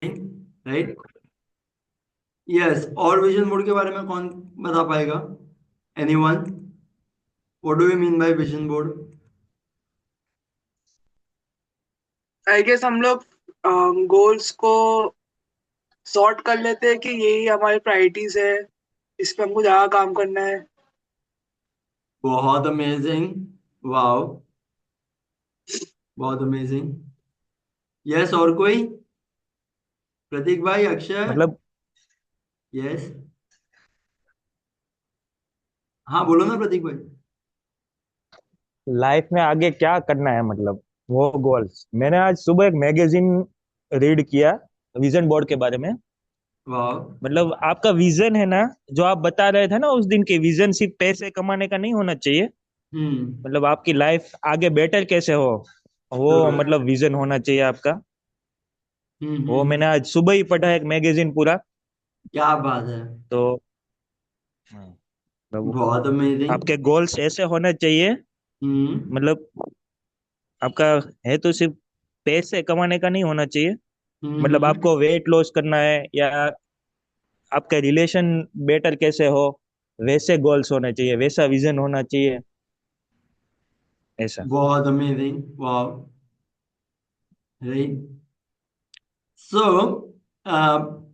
Right. Yes, और vision board के बारे में कौन बता पाएगा? Anyone? What do you mean by vision board? I guess हम लोग गोल्स को सॉर्ट कर लेते हैं कि यही हमारी प्रायोरिटीज है, इस पे हमको ज्यादा काम करना है। बहुत अमेजिंग। वाओ, बहुत अमेजिंग। यस, और कोई? प्रतीक भाई, अक्षय? मतलब यस। हाँ, बोलो ना प्रतीक भाई। लाइफ में आगे क्या करना है, मतलब वो गोल्स। मैंने आज सुबह एक मैगजीन रीड किया विजन बोर्ड के बारे में। वाह। मतलब आपका विजन है ना, जो आप बता रहे थे ना उस दिन के, विजन सिर्फ पैसे कमाने का नहीं होना चाहिए। हम्म। मतलब आपकी लाइफ आगे बेटर कैसे हो, वो जरूर। मतलब विजन होना चाहिए आपका। वो मैंने हम्म। आज सुबह ही पढ़ा एक मैगजीन पूरा। क्या बात है। तो हाँ, मतलब बहुत अमेजिंग। आपके गोल्स ऐसे होने चाहिए। हम्म। मतलब आपका है तो सिर्फ पैसे कमाने का नहीं होना चाहिए। मतलब हम्म। आपको वेट लॉस करना है, या आपका रिलेशन बेटर कैसे हो, वैसे गोल्स होने चाहिए, वैसा विजन होना चाहिए, ऐसा। बहुत अमेजिंग। वाह। राइट। सो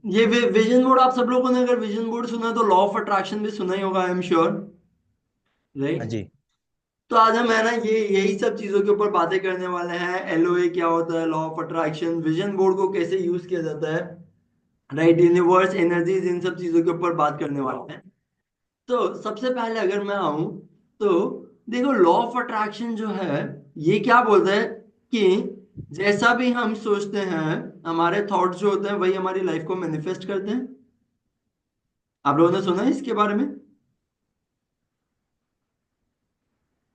ये विजन बोर्ड, आप सब लोगों ने अगर विजन बोर्ड सुना तो लॉ ऑफ अट्रैक्शन भी सुना ही होगा, आई एम श्योर। हाँ राइट। जी। तो आज हम है ना ये यही सब चीजों के ऊपर बातें करने वाले हैं। एलओए क्या होता है, law of attraction, vision board को कैसे यूज किया जाता है, राइट, यूनिवर्स, एनर्जीज, इन सब चीजों के ऊपर बात करने वाले हैं। तो सबसे पहले अगर मैं आऊं तो देखो, लॉ ऑफ अट्रैक्शन जो है ये क्या बोलता है कि जैसा भी हम सोचते हैं, हमारे थॉट्स जो होते हैं वही हमारी लाइफ को मैनिफेस्ट करते हैं। आप लोगों ने सुना है इसके बारे में?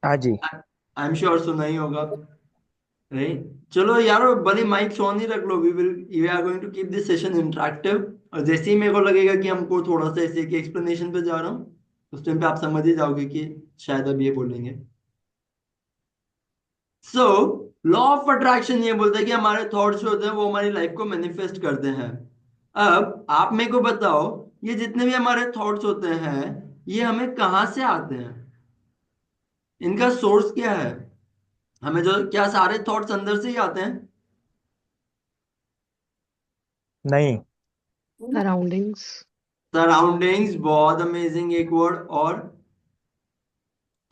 हाँ जी। आई एम श्योर सुना ही होगा। राइट। चलो यार, भले माइक ऑन ही रख लो, we are going to keep this session interactive. और जैसे ही मेरे को लगेगा कि हमको थोड़ा सा ऐसे कि एक्सप्लेनेशन पे जा रहा हूँ, उस टाइम पे आप समझ ही जाओगे कि शायद अब ये बोलेंगे। सो लॉ ऑफ अट्रैक्शन ये बोलता है कि हमारे थॉट्स जो होते हैं वो हमारी लाइफ को मैनिफेस्ट करते हैं। अब आप मेरे को बताओ, ये जितने भी हमारे थॉट्स होते हैं ये हमें कहाँ से आते हैं? इनका सोर्स क्या है? हमें जो क्या सारे थॉट्स अंदर से ही आते हैं? नहीं। सराउंडिंग्स। सराउंडिंग्स, बहुत अमेजिंग, एक वर्ड और।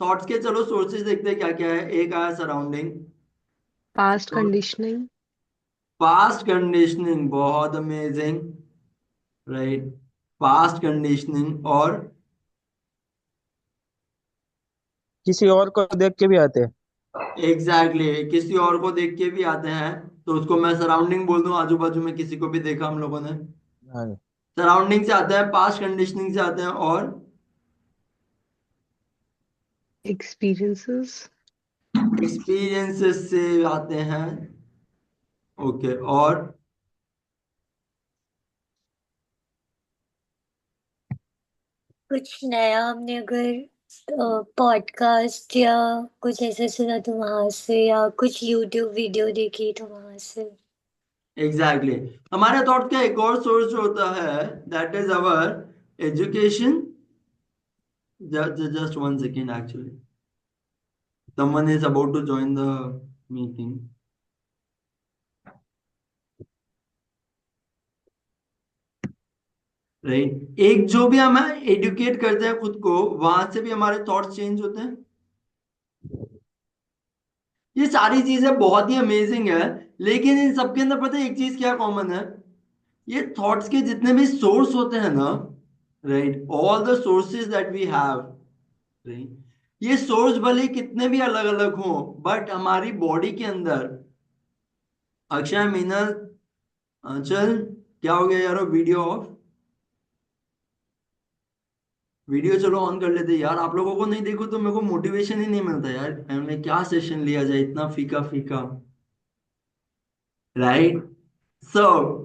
थॉट्स के चलो सोर्सेज देखते हैं क्या क्या है। एक आया surrounding. Past conditioning. Past conditioning, बहुत अमेजिंग। राइट। पास्ट कंडीशनिंग और किसी और को देख के भी आते हैं। एग्जैक्टली exactly, किसी और को देख के भी आते हैं। तो उसको मैं सराउंडिंग बोल दूं, आजू बाजू में किसी को भी देखा हम लोगों ने। हाँ। सराउंडिंग से आते हैं, पास्ट कंडीशनिंग से आते हैं और एक्सपीरियंसेस। एक्सपीरियंसेस से आते हैं। ओके, और कुछ नया हमने अगर पॉडकास्ट या कुछ ऐसे सुना तो वहां से, या कुछ यूट्यूब वीडियो देखी तो वहां से। Exactly exactly. हमारे थॉट का एक और सोर्स जो होता है that is our education. Just one second, actually someone is about to join the meeting. Right. एक जो भी हम एडुकेट करते हैं खुद को, वहां से भी हमारे थॉट्स चेंज होते हैं। ये सारी चीजें बहुत ही अमेजिंग है। लेकिन इन सबके अंदर पता है एक चीज क्या कॉमन है? ये थॉट्स के जितने भी सोर्स होते हैं ना, right, all the sources that we have, right, ये सोर्स भले ही कितने भी अलग अलग हों, बट हमारी बॉडी के अंदर, अक्षय, मीनल, चल, क्या हो गया यार? वीडियो ऑफ, वीडियो चलो ऑन कर लेते यार। आप लोगों को नहीं देखो तो मेरे को मोटिवेशन ही नहीं मिलता यार। हमने क्या सेशन लिया जाए, इतना फीका फीका। राइट। सो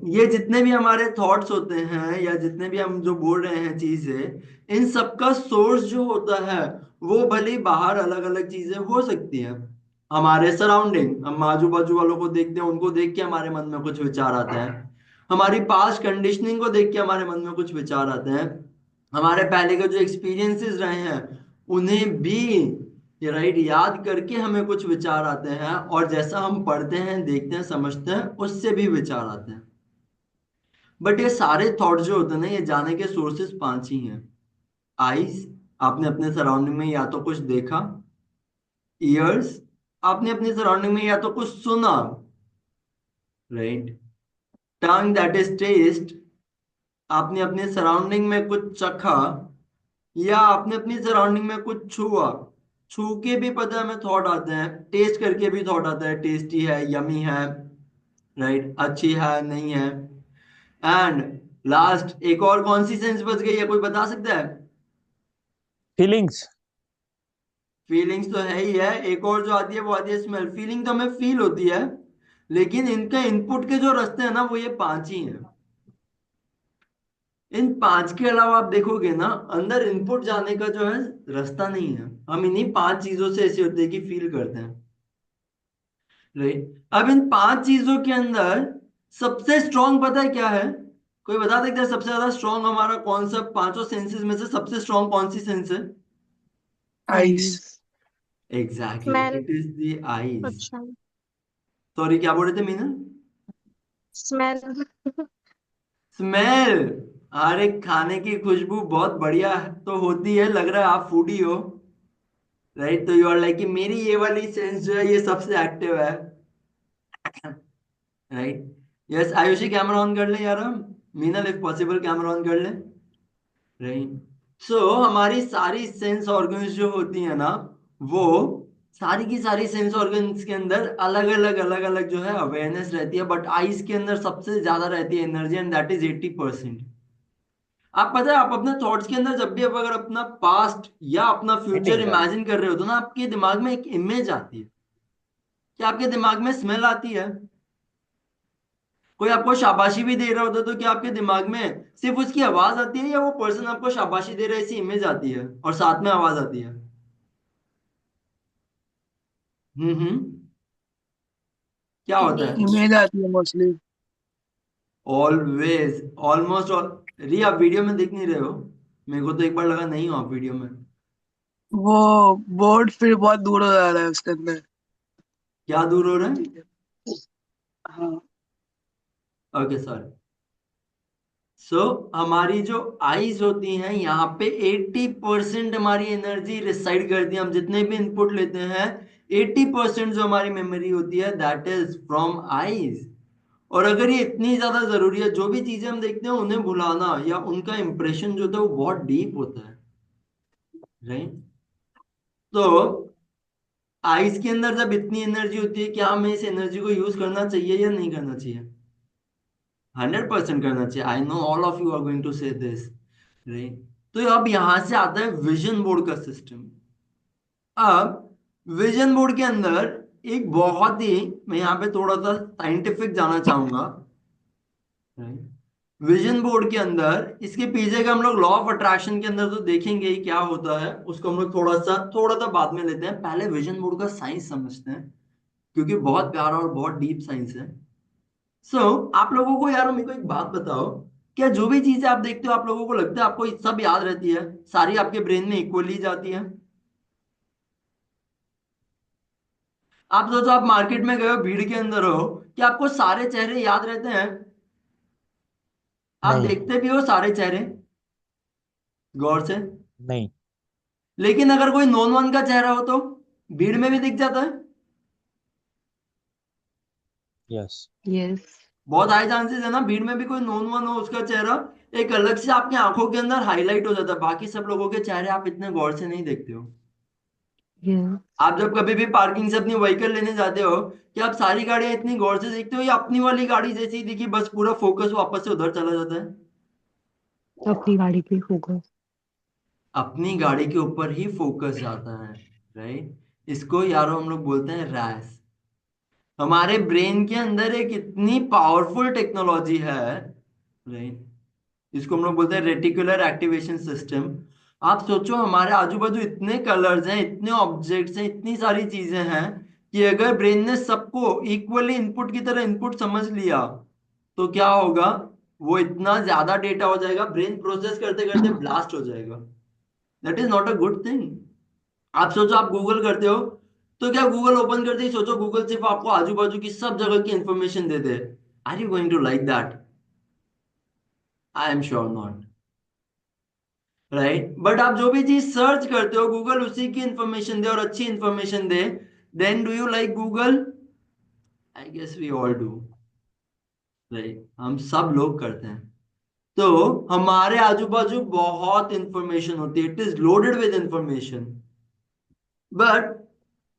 ये जितने भी हमारे थॉट्स होते हैं या जितने भी हम जो बोल रहे हैं चीजें, इन सबका सोर्स जो होता है वो भले ही बाहर अलग अलग चीजें हो सकती हैं। हमारे सराउंडिंग, हम आजू बाजू वालों को देखते हैं, उनको देख के हमारे मन में कुछ विचार आता है। हमारी पास्ट कंडीशनिंग को देख के हमारे मन में कुछ विचार आते हैं, हमारे पहले के जो एक्सपीरियंसेस रहे हैं उन्हें भी राइट याद करके हमें कुछ विचार आते हैं, और जैसा हम पढ़ते हैं, देखते हैं, समझते हैं, उससे भी विचार आते हैं। बट ये सारे थॉट जो होते हैं ना, ये जाने के सोर्सेस पांच ही हैं। आईज, आपने अपने सराउंडिंग में या तो कुछ देखा। ईयर्स, आपने अपने सराउंडिंग में या तो कुछ सुना, right. Tongue, that is taste, आपने अपने सराउंडिंग में कुछ चखा, या आपने अपनी सराउंडिंग में कुछ छुआ। छू के भी पता है हमें थॉट आते हैं, टेस्ट करके भी थॉट आता है, टेस्टी है, यमी है, राइट, अच्छी है, नहीं है। एंड लास्ट एक और कौन सी सेंस बच गई है, कोई बता सकता है? फीलिंग्स। फीलिंग्स तो है ही है, एक और जो आती है वो आती है स्मेल। फीलिंग तो हमें फील होती है, लेकिन इनका इनपुट के जो रास्ते हैं ना वो ये पांच ही हैं। इन पांच के अलावा आप देखोगे ना, अंदर इनपुट जाने का जो है रास्ता नहीं है। हम इन्हीं पांच चीजों से ऐसे होते हैं कि फील करते हैं, राइट। अब इन पांच चीजों के अंदर सबसे स्ट्रांग पता है क्या है? कोई बता सकता है सबसे ज्यादा स्ट्रांग हमारा कौन सा, पांचों सेंसेस में से सबसे स्ट्रांग कौन सी सेंस है? Ice. eyes, exactly, smell. It is the eyes. अच्छा। सॉरी, क्या बोल रहे थे मीना? स्मेल। स्मेल। अरे खाने की खुशबू बहुत बढ़िया तो होती है, लग रहा है आप फूडी हो, राइट। तो यू आर लाइक कि मेरी ये वाली सेंस जो है ये सबसे एक्टिव है, right. Yes Ayushi, camera on कर ले यार, हम Meenal if possible camera on कर ले, राइट। सो हमारी सारी सेंस ऑर्गन्स जो होती है ना, वो सारी की सारी सेंस ऑर्गन्स के अंदर अलग अलग जो है अवेयरनेस रहती है, बट आईज के अंदर सबसे ज्यादा रहती है एनर्जी, एंड दैट इज 80%। आप पता है, आप अपने थॉट्स के अंदर जब भी आप अगर अपना पास्ट या अपना फ्यूचर मीटिंग चालू। इमेजिन कर रहे हो तो ना आपके दिमाग में एक इमेज आती है। क्या आपके दिमाग में स्मेल आती है? कोई आपको शाबाशी भी दे रहा होता है तो क्या आपके दिमाग में सिर्फ उसकी आवाज आती है, या वो पर्सन आपको शाबाशी दे रहा है ऐसी इमेज आती है और साथ में आवाज आती है? हम्म। क्या होता है? इमेज। इमेज आती है मोस्टली। Always, almost all. री, आप वीडियो में देख नहीं रहे हो? मेरे को तो एक बार लगा नहीं हो आप वीडियो में। वो बोर्ड फिर बहुत दूर हो जा रहा है उसके अंदर। क्या दूर हो रहा है? ठीक है। हाँ। Okay sorry. सो हमारी जो आईज होती हैं यहाँ पे 80% हमारी एनर्जी रिसाइड करती है। हम जितने भी इनपुट लेते हैं 80% जो हमारी मेमोरी होती है दैट इज फ्रॉम आईज। और अगर ये इतनी ज्यादा जरूरी है, जो भी चीजें हम देखते हैं उन्हें भुलाना या उनका इंप्रेशन जो होता है वो बहुत डीप होता है, राइट। तो आईज के अंदर जब इतनी एनर्जी होती है, क्या हमें इस एनर्जी को यूज करना चाहिए या नहीं करना चाहिए? 100% करना चाहिए। I know all of you are going to say this, right. तो अब यहां से आता है विजन बोर्ड का सिस्टम। अब विजन बोर्ड के अंदर एक बहुत ही, मैं यहाँ पे थोड़ा सा साइंटिफिक जाना चाहूंगा, विजन बोर्ड के अंदर इसके पीछे का हम लोग लॉ ऑफ अट्रैक्शन के अंदर तो देखेंगे ही क्या होता है, उसको हम लोग थोड़ा सा बाद में लेते हैं। पहले विजन बोर्ड का साइंस समझते हैं, क्योंकि बहुत प्यारा और बहुत डीप साइंस है। आप लोगों को यार, मेरे को एक बात बताओ, क्या जो भी चीजें आप देखते हो आप लोगों को लगता है आपको सब याद रहती है, सारी आपके ब्रेन में इक्वली जाती है? आप सोचो, आप मार्केट में गए हो, भीड़ के अंदर हो, क्या आपको सारे चेहरे याद रहते हैं? आप नहीं। देखते भी हो सारे चेहरे गौर से, नहीं। लेकिन अगर कोई नॉन वन का चेहरा हो तो भीड़ में भी दिख जाता है। यस। yes, बहुत हाई चांसेस है ना, भीड़ में भी कोई नॉन वन हो, उसका चेहरा एक अलग से आपकी आंखों के अंदर हाईलाइट हो जाता है, बाकी सब लोगों के चेहरे आप इतने गौर से नहीं देखते हो। yes, आप जब कभी भी पार्किंग से अपनी व्हीकल लेने जाते हो, क्या आप सारी गाड़ियां इतनी गौर से देखते हो, या अपनी वाली गाड़ी जैसी ही दिखी बस पूरा फोकस वापस से उधर चला जाता है? अपनी गाड़ी पे होगा। अपनी गाड़ी के ऊपर ही फोकस जाता है, राइट। इसको यारो हम लोग बोलते हैं रैस। हमारे ब्रेन के अंदर एक इतनी पावरफुल टेक्नोलॉजी है, राइट, इसको हम लोग बोलते हैं रेटिकुलर एक्टिवेशन सिस्टम। आप सोचो, हमारे आजू बाजू इतने कलर्स हैं, इतने ऑब्जेक्ट्स हैं, इतनी सारी चीजें हैं, कि अगर ब्रेन ने सबको इक्वली इनपुट की तरह इनपुट समझ लिया तो क्या होगा? वो इतना ज्यादा डेटा हो जाएगा, ब्रेन प्रोसेस करते करते ब्लास्ट हो जाएगा। That is not a good thing. आप सोचो, आप गूगल करते हो, तो क्या गूगल ओपन करते ही सोचो गूगल सिर्फ आपको आजू बाजू की सब जगह की इंफॉर्मेशन दे दे? Are you going to like that? I am sure not, right? But आप जो भी चीज सर्च करते हो गूगल उसी की इंफॉर्मेशन दे और अच्छी इंफॉर्मेशन दे, then do you like Google? I guess we all do, right? हम सब लोग करते हैं। तो हमारे आजू बाजू बहुत इंफॉर्मेशन होती है, it is loaded with information. But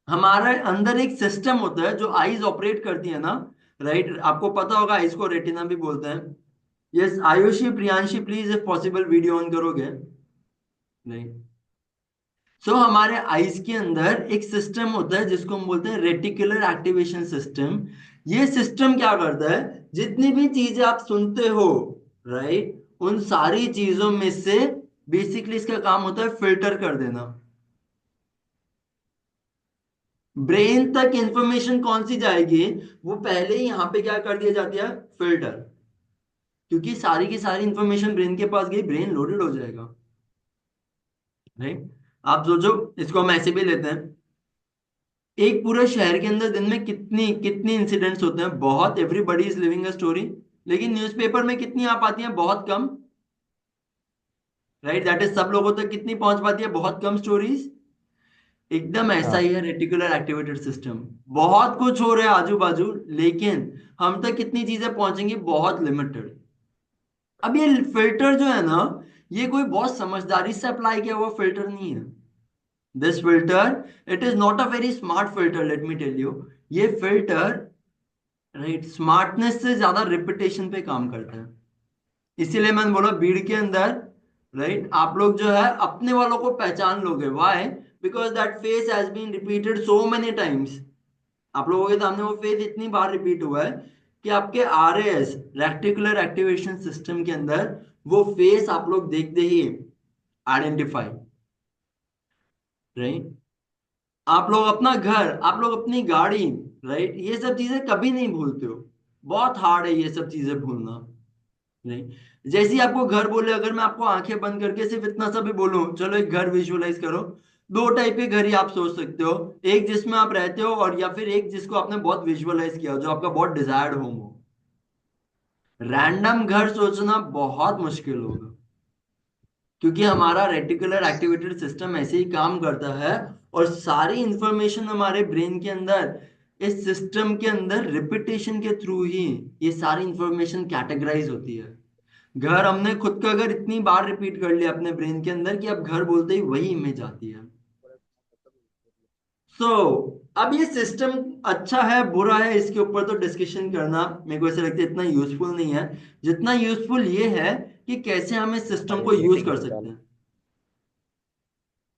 हमारे अंदर एक सिस्टम होता है जो आईज ऑपरेट करती है ना, राइट? आपको पता होगा आईज को रेटिना भी बोलते हैं। Yes, Ayushi, Priyanshi, please if possible video on करोगे? नहीं। सो हमारे आईज के अंदर एक सिस्टम होता है जिसको हम बोलते हैं रेटिकुलर एक्टिवेशन सिस्टम। ये सिस्टम क्या करता है, जितनी भी चीजें आप सुनते हो, राइट, उन सारी चीजों में से बेसिकली इसका काम होता है फिल्टर कर देना। ब्रेन तक इंफॉर्मेशन कौन सी जाएगी, वो पहले ही यहां पे क्या कर दिया जाती है, फिल्टर। क्योंकि सारी की सारी इंफॉर्मेशन ब्रेन के पास गई, ब्रेन लोडेड हो जाएगा, राइट? आप सोचो, इसको हम ऐसे भी लेते हैं, एक पूरे शहर के अंदर दिन में कितनी कितनी इंसिडेंट्स होते हैं, बहुत। Everybody is living a story. लेकिन न्यूज़पेपर में कितनी आ पाती हैं, बहुत कम, राइट? दैट इज सब लोगों तक कितनी पहुंच पाती है, बहुत कम स्टोरीज। एकदम ऐसा हाँ। ही है रेटिकुलर एक्टिवेटेड सिस्टम। बहुत कुछ हो रहा है आजू बाजू, लेकिन हम तक कितनी चीजें पहुंचेंगी, बहुत लिमिटेड। अब ये फिल्टर जो है ना, ये कोई बहुत समझदारी से अप्लाई किया हुआ फिल्टर नहीं है। This filter, it is not a very smart filter, let me tell you. ये फिल्टर, राइट, स्मार्टनेस से ज्यादा रिपीटेशन पे काम करता है। इसीलिए मैंने बोला भीड़ के अंदर, राइट, आप लोग जो है अपने वालों को पहचान लोगे। Why? Because that face has been repeated so many times. आप लोगों के सामने वो फेस इतनी बार रिपीट हुआ है कि आपके आरएएस, रेक्टिकुलर एक्टिवेशन सिस्टम के अंदर, वो फेस आप लोग देखते ही आइडेंटिफाई, राइट? आप लोग अपना घर, आप लोग अपनी गाड़ी, राइट, ये सब चीजें कभी नहीं भूलते हो। बहुत हार्ड है ये सब चीजें भूलना, नहीं? जैसे ही आपको घर बोले, अगर मैं आपको आंखें बंद करके सिर्फ इतना सा भी बोलूं, चलो एक घर विजुअलाइज करो, दो टाइप के घर ही आप सोच सकते हो। एक जिसमें आप रहते हो, और या फिर एक जिसको आपने बहुत विजुअलाइज किया हो, जो आपका बहुत डिजायर्ड होम हो। रैंडम घर सोचना बहुत मुश्किल होगा, क्योंकि हमारा रेटिकुलर एक्टिवेटेड सिस्टम ऐसे ही काम करता है। और सारी इंफॉर्मेशन हमारे ब्रेन के अंदर, इस सिस्टम के अंदर रिपीटेशन के थ्रू ही ये सारी इंफॉर्मेशन कैटेगराइज होती है। घर, हमने खुद का घर इतनी बार रिपीट कर लिया अपने ब्रेन के अंदर कि अब घर बोलते ही वही इमेज आती है। सो अब ये सिस्टम अच्छा है बुरा है, इसके ऊपर तो डिस्कशन करना मेरे को ऐसा लगता है इतना यूजफुल नहीं है, जितना यूजफुल ये है कि कैसे हम इस सिस्टम अरे को यूज मीटिंग कर में सकते चालू। हैं,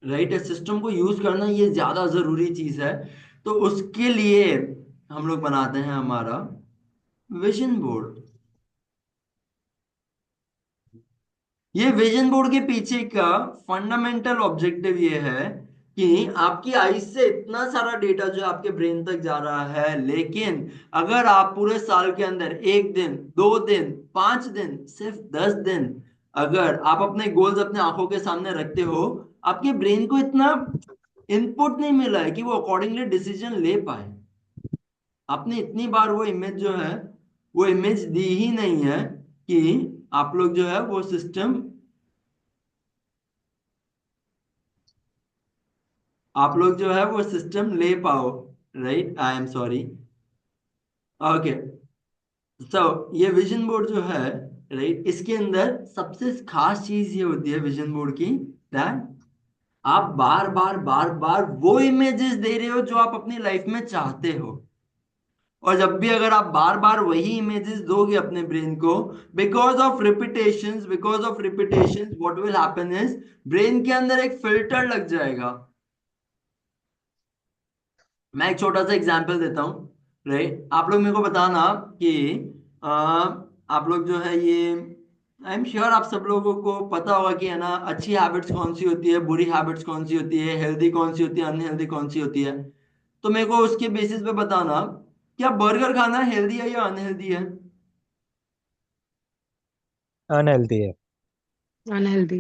राइट? इस सिस्टम को यूज करना ये ज्यादा जरूरी चीज है। तो उसके लिए हम लोग बनाते हैं हमारा विजन बोर्ड। ये विजन बोर्ड के पीछे का फंडामेंटल ऑब्जेक्टिव ये है कि आपकी आईज से इतना सारा डेटा जो आपके ब्रेन तक जा रहा है, लेकिन अगर आप पूरे साल के अंदर 1 दिन, 2 दिन, 5 दिन, सिर्फ 10 दिन अगर आप अपने गोल्स अपने आंखों के सामने रखते हो, आपके ब्रेन को इतना इनपुट नहीं मिला है कि वो अकॉर्डिंगली डिसीजन ले पाए। आपने इतनी बार वो इमेज जो है, वो इमेज दी ही नहीं है कि आप लोग जो है वो सिस्टम, आप लोग जो है वो सिस्टम ले पाओ, right? I am sorry. Okay, so ये विजन बोर्ड जो है, राइट, इसके अंदर सबसे खास चीज ये होती है विजन बोर्ड की, दैट आप बार बार बार बार वो इमेजेस दे रहे हो जो आप अपनी लाइफ में चाहते हो। और जब भी अगर आप बार बार वही इमेजेस दोगे अपने ब्रेन को, because of repetitions what will happen is, brain के अंदर एक फिल्टर लग जाएगा। मैं एक छोटा सा एग्जांपल देता हूँ, राइट? आप लोग मेरे को बताना कि आप लोग जो है ये, आई एम श्योर आप सब लोगों को पता होगा कि है ना, अच्छी हैबिट्स कौन सी होती है, बुरी हैबिट्स कौन सी होती है, हेल्दी कौन सी होती है, अनहेल्दी कौन सी होती है। तो मेरे को उसके बेसिस पे बताना, क्या बर्गर खाना हेल्दी है या अनहेल्दी है? अनहेल्दी है। Unhealthy.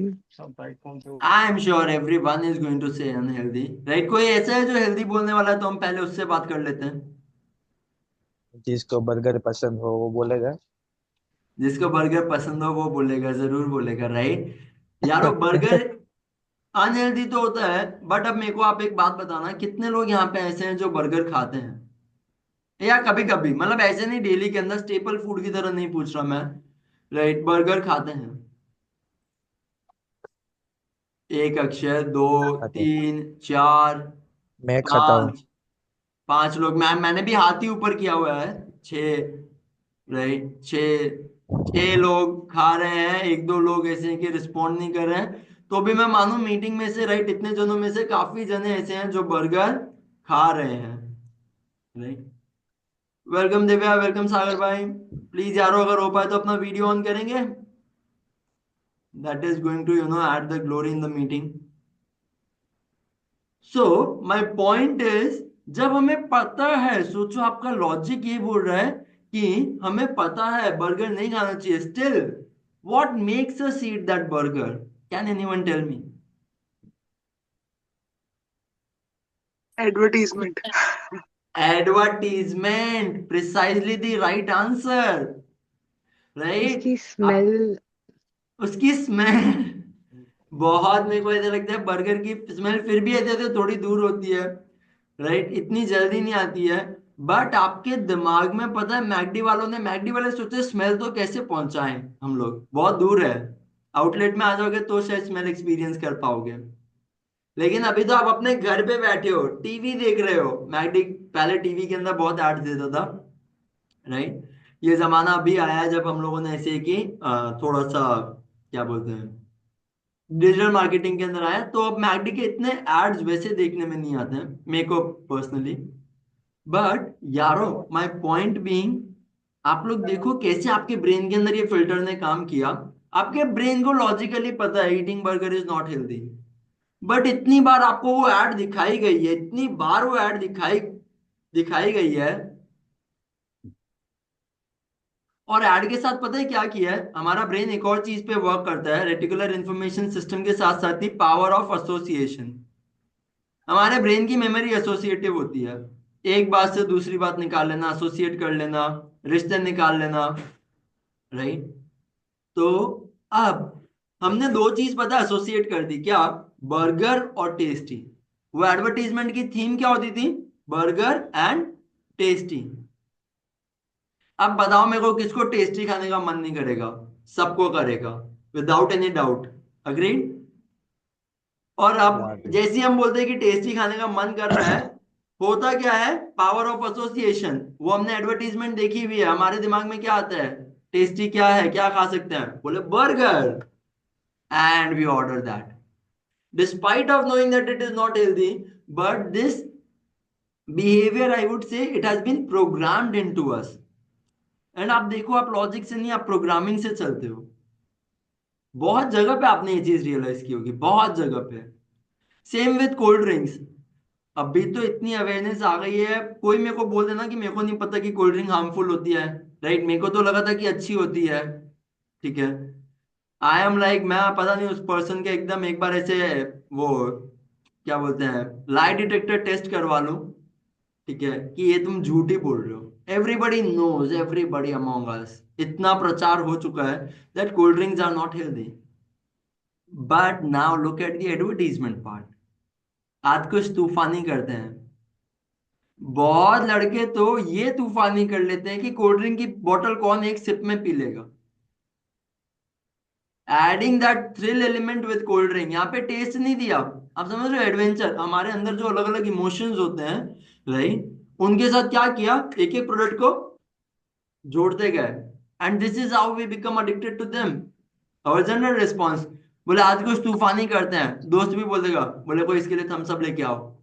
I am sure everyone is going to say unhealthy, right? कोई ऐसा है जो हेल्दी बोलने वाला है, तो हम पहले उससे बात कर लेते हैं। जिसको बर्गर पसंद हो वो बोलेगा। जिसको बर्गर पसंद हो वो बोलेगा, जरूर बोलेगा, राइट? यारो बर्गर अनहेल्दी तो होता है, बट अब मेरे को आप एक बात बताना, कितने लोग यहाँ पे ऐसे हैं जो बर्गर खाते हैं? या कभी कभी, मतलब ऐसे नहीं, डेली के अंदर स्टेपल फूड की तरह नहीं पूछ रहा मैं, राइट? बर्गर खाते हैं। एक अक्षर, दो, खाते हैं। तीन, चार, मैं खाता हूँ। पांच। पांच लोग, मैंने भी हाथ ही ऊपर किया हुआ है। छह, राइट? छह। छह लोग खा रहे हैं, एक दो लोग ऐसे हैं कि रिस्पॉन्ड नहीं कर रहे हैं, तो भी मैं मानूं मीटिंग में से, राइट, इतने जनों में से काफी जने ऐसे हैं जो बर्गर खा रहे हैं, right? Welcome Divya, welcome Sagar भाई। प्लीज यारो, अगर हो पाए तो अपना वीडियो ऑन करेंगे, that is going to add the glory in the meeting. So my point is, जब हमें पता है, सोचो आपका लॉजिक ये बोल रहा है कि हमें पता है बर्गर नहीं खाना चाहिए, still what makes us eat that burger? Can anyone tell me? Advertisement. Advertisement, precisely the right answer, right? उसकी स्मेल। उसकी स्मेल बहुत, मेरे को ऐसा लगता है बर्गर की स्मेल फिर भी ऐसे ऐसे थोड़ी दूर होती है, राइट? इतनी जल्दी नहीं आती है। बट आपके दिमाग में, पता है, मैकडी वाले सोचे स्मेल तो कैसे पहुंचाएं, हम लोग बहुत दूर है, आउटलेट में आ जाओगे तो शायद स्मेल एक्सपीरियंस कर पाओगे। लेकिन अभी तो आप अपने घर पे बैठे हो, टीवी देख रहे हो, मैकडी पहले टीवी के अंदर बहुत एड्स देता था, राइट? ये जमाना अभी आया है जब हम लोगों ने ऐसे कि थोड़ा सा, क्या बोलते हैं, डिजिटल मार्केटिंग के अंदर आया, तो अब मैकडी के इतने एड्स वैसे देखने में नहीं आते हैं मेरे को पर्सनली। बट यारो, माय पॉइंट बीइंग, आप लोग देखो कैसे आपके ब्रेन के अंदर ये फिल्टर ने काम किया। आपके ब्रेन को लॉजिकली पता है eating burger is not healthy, but इतनी बार आपको वो ऐड दिखाई गई है, इतनी बार वो ऐड दिखाई दिखाई गई है, और ऐड के साथ पता है क्या किया है? हमारा ब्रेन एक और चीज पे वर्क करता है, रेटिकुलर इंफॉर्मेशन सिस्टम के साथ साथ ही पावर ऑफ एसोसिएशन। हमारे ब्रेन की मेमोरी एसोसिएटिव होती है, एक बात से दूसरी बात निकाल लेना, एसोसिएट कर लेना, रिश्ते निकाल लेना, राइट? तो अब हमने दो चीज पता एसोसिएट कर दी, क्या? बर्गर और टेस्टी। वो एडवर्टीजमेंट की थीम क्या होती थी? Burger and tasty. अब बताओ मेरे को, किसको टेस्टी खाने का मन नहीं करेगा? सबको करेगा, विदाउट एनी डाउट। अग्रीड? और अब यार, जैसे ही हम बोलते हैं कि टेस्टी खाने का मन कर रहा है, होता क्या है? Power of association. वो हमने एडवर्टीजमेंट देखी हुई है, हमारे दिमाग में क्या आता है? टेस्टी क्या है, क्या खा सकते हैं? बोले burger, and we order that despite of knowing that it is not healthy. But this behaviour, I would say, it has been programmed into us. And आप देखो, आप लॉजिक से नहीं, आप प्रोग्रामिंग से चलते हो। बहुत जगह पे आपने ये चीज रियलाइज की होगी, बहुत जगह पे। Same with cold drinks. अभी तो इतनी अवेयरनेस आ गई है, कोई मेरे को बोल देना कि मेरे को नहीं पता कि कोल्ड ड्रिंक हार्मफुल होती है, राइट? मेरे को तो लगा था कि अच्छी होती है, ठीक है? आई एम लाइक, मैं पता नहीं उस पर्सन के एकदम एक बार ऐसे, वो क्या बोलते हैं, लाई डिटेक्टर टेस्ट करवा लूं, ठीक है, कि ये तुम झूठ ही बोल रहे हो। Everybody knows, everybody among us, इतना प्रचार हो चुका है that cold drinks are not healthy. But now look at the advertisement part. आज कुछ तूफानी करते हैं, बहुत लड़के तो ये तूफानी कर लेते हैं कि कोल्ड ड्रिंक की बोतल कौन एक सिप में पी लेगा। Adding that thrill element with cold drink, यहाँ पे टेस्ट नहीं दिया, आप समझ रहे हो? एडवेंचर, हमारे अंदर जो अलग अलग इमोशंस होते हैं, राइट, उनके साथ क्या किया? एक एक प्रोडक्ट को जोड़ते गए, and this is how we become addicted to them. Our general response, बोले आज कुछ तूफानी करते हैं, दोस्त भी बोल देगा, बोले कोई इसके लिए थम्स अप लेके आओ,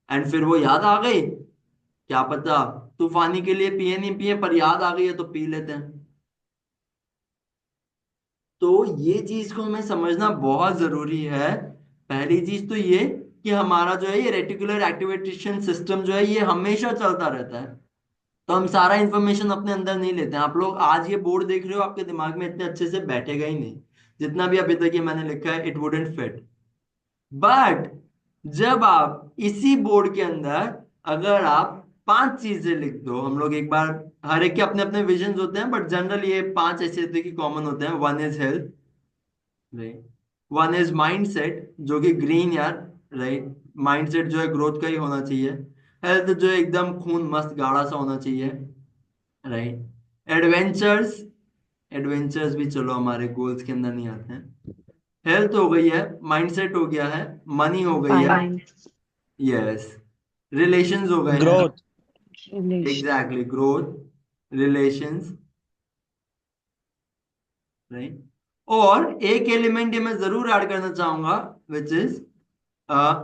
एंड फिर वो याद आ गई, क्या पता तूफानी के लिए पिए नहीं पिए, पर याद आ गई है तो पी लेते हैं। तो ये चीज को हमें समझना बहुत जरूरी है। पहली चीज तो ये कि हमारा जो है ये रेटिकुलर एक्टिवेशन सिस्टम जो है ये हमेशा चलता रहता है, तो हम सारा इंफॉर्मेशन अपने अंदर नहीं लेते हैं। आप लोग आज ये बोर्ड देख रहे हो, आपके दिमाग में इतने अच्छे से बैठेगा ही नहीं। जितना भी अभी तक ये मैंने लिखा है, इट वुडेंट फिट। बट जब आप इसी बोर्ड के अंदर अगर आप 5 चीजें लिख दो, हम लोग एक बार, हर एक के अपने अपने विजन होते हैं, बट जनरल ये 5 ऐसे होते हैं कि कॉमन होते हैं। One is health, right. One is mind set, जो कि ग्रीन यार, राइट। माइंड सेट जो है ग्रोथ का ही होना चाहिए। हेल्थ जो है एकदम खून मस्त गाढ़ा सा होना चाहिए, राइट। एडवेंचर्स, एडवेंचर्स भी चलो हमारे गोल्स के अंदर नहीं आते हैं। हेल्थ हो गई है, माइंडसेट हो गया है, मनी हो गई है, फाइनेंस, यस। रिलेशंस हो गए हैं, growth. Relation, exactly, growth, relations, right. और एक एलिमेंट ये मैं जरूर ऐड करना चाहूंगा, which is